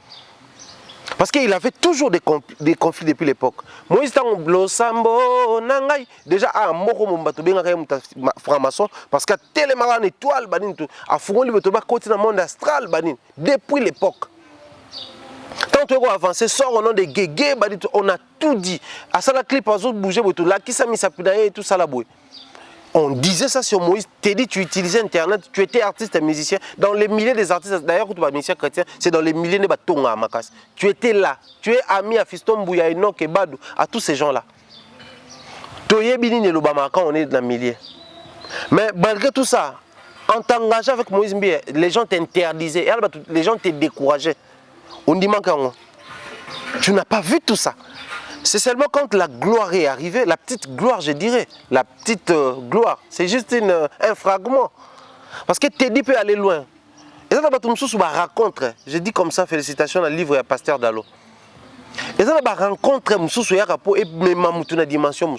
Parce qu'il avait toujours des conflits depuis l'époque. Moïse Blosambo Nangai, déjà à Moko Mumbato franc-maçon, parce qu'à Télémaran étoile, à Fouron Libotoba, côté dans le monde astral, depuis l'époque. Tant qu'on a avancé, sort au nom de Guégué, on a tout dit. À ça, la clip, à bouger, là, qui s'est mis à et tout ça, la bouée. On disait ça sur Moïse, Teddy, tu utilisais Internet, tu étais artiste et musicien. Dans les milliers des artistes, d'ailleurs, quand tu es musicien chrétien, c'est dans les milliers de Batonga à Makas. Tu étais là, tu es ami à Fiston Bouya, Enoch et Badou, à tous ces gens-là. Toye Bini et Lobama, quand on est dans les milliers. Mais malgré tout ça, en t'engageant avec Moïse Mbie, les gens t'interdisaient, les gens te décourageaient. On dit manquant. Tu n'as pas vu tout ça. C'est seulement quand la gloire est arrivée, la petite gloire, je dirais, la petite gloire, c'est juste un fragment. Parce que Teddy peut aller loin. Et ça, tu vas rencontre, je dis comme ça, félicitations dans le livre à Pasteur Dalo. Et ça, tu vas rencontrer et même une dimension.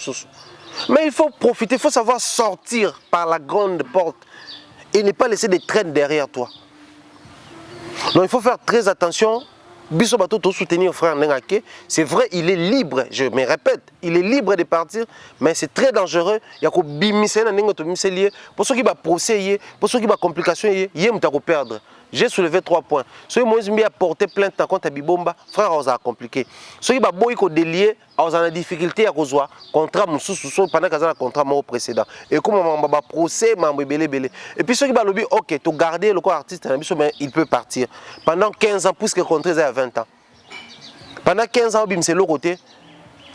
Mais il faut profiter, il faut savoir sortir par la grande porte et ne pas laisser des traînes derrière toi. Donc il faut faire très attention. Biso bato to soutenir frère Nengake, c'est vrai, il est libre, je me répète, il est libre de partir, mais c'est très dangereux. Il y a que bimisé na nengo to bimisé lié, pour ceux qui va procès, pour ceux qui va complication yé mutako perdre. J'ai soulevé 3 points. Ceux qui m'ont a porté plainte contre Bibomba, frère, on a compliqué. Ceux qui ont été déliés, on a des difficultés à rejoindre contrat pendant qu'ils ont un contrat précédent. Et comme on a un procès, et puis ceux qui ont dit, ok, tu gardes le corps artiste, il peut partir. Pendant 15 ans, puisque le contrat est à 20 ans. Pendant 15 ans, c'est l'autre côté.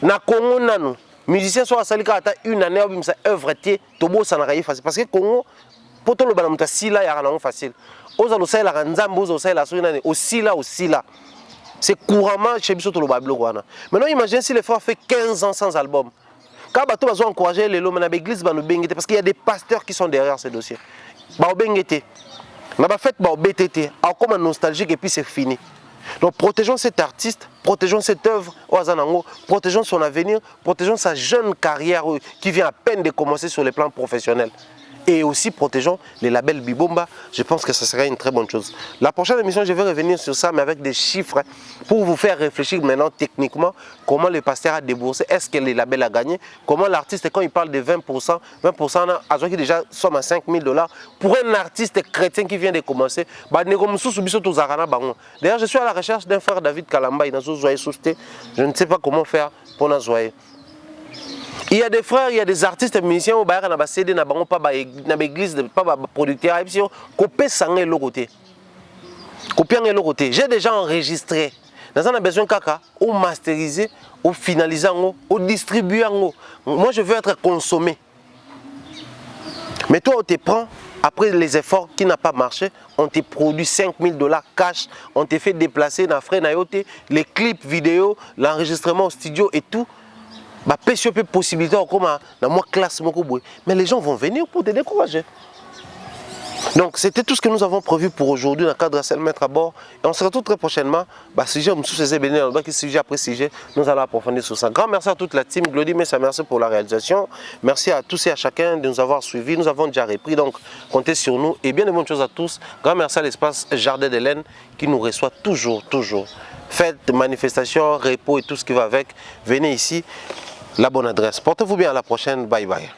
Na Congo, les musiciens sont à Salika, une année, ils œuvre, ça n'a rien facile. Parce que Congo, pour tout le monde, c'est facile. Aussi là. C'est couramment chez Bissot le Bablo. Maintenant, imagine si les frères fait 15 ans sans album. Quand ils ont encouragé les hommes dans l'église, parce qu'il y a des pasteurs qui sont derrière ces dossiers. On a fait BTT, comme un nostalgique et puis c'est fini. Donc protégeons cet artiste, protégeons cette œuvre, protégeons son avenir, protégeons sa jeune carrière qui vient à peine de commencer sur les plans professionnels. Et aussi protégeons les labels Bibomba, je pense que ce serait une très bonne chose. La prochaine émission, je vais revenir sur ça, mais avec des chiffres, pour vous faire réfléchir maintenant techniquement, comment le pasteur a déboursé, est-ce que les labels a gagné, comment l'artiste, quand il parle de 20%, 20% a qui déjà somme à 5 000 $, pour un artiste chrétien qui vient de commencer, d'ailleurs je suis à la recherche d'un frère David Kalamba, je ne sais pas comment faire pour nous joyer. Il y a des frères, il y a des artistes et musiciens qui ont cédé dans l'église, pas producteur, qui ont sangé l'autre côté. J'ai déjà enregistré. Nous avons besoin de masteriser, de finaliser, de distribuer. Moi, je veux être consommé. Mais toi, on te prend, après les efforts qui n'ont pas marché, on te produit 5 000 $ cash, on te fait déplacer dans frais, les clips vidéo, l'enregistrement au studio et tout. Possibilité comme dans moi classe mais les gens vont venir pour te décourager. Donc c'était tout ce que nous avons prévu pour aujourd'hui dans le cadre de Celle Mettre à bord et on se retrouve très prochainement sujet après sujet, nous allons approfondir sur ça. Grand merci à toute la team Glody, mais merci pour la réalisation, merci à tous et à chacun de nous avoir suivis. Nous avons déjà repris, donc comptez sur nous et bien de bonnes choses à tous. Grand merci à l'espace Jardin d'Hélène qui nous reçoit toujours. Faites manifestations, repos et tout ce qui va avec, venez ici. La bonne adresse. Portez-vous bien, à la prochaine. Bye bye.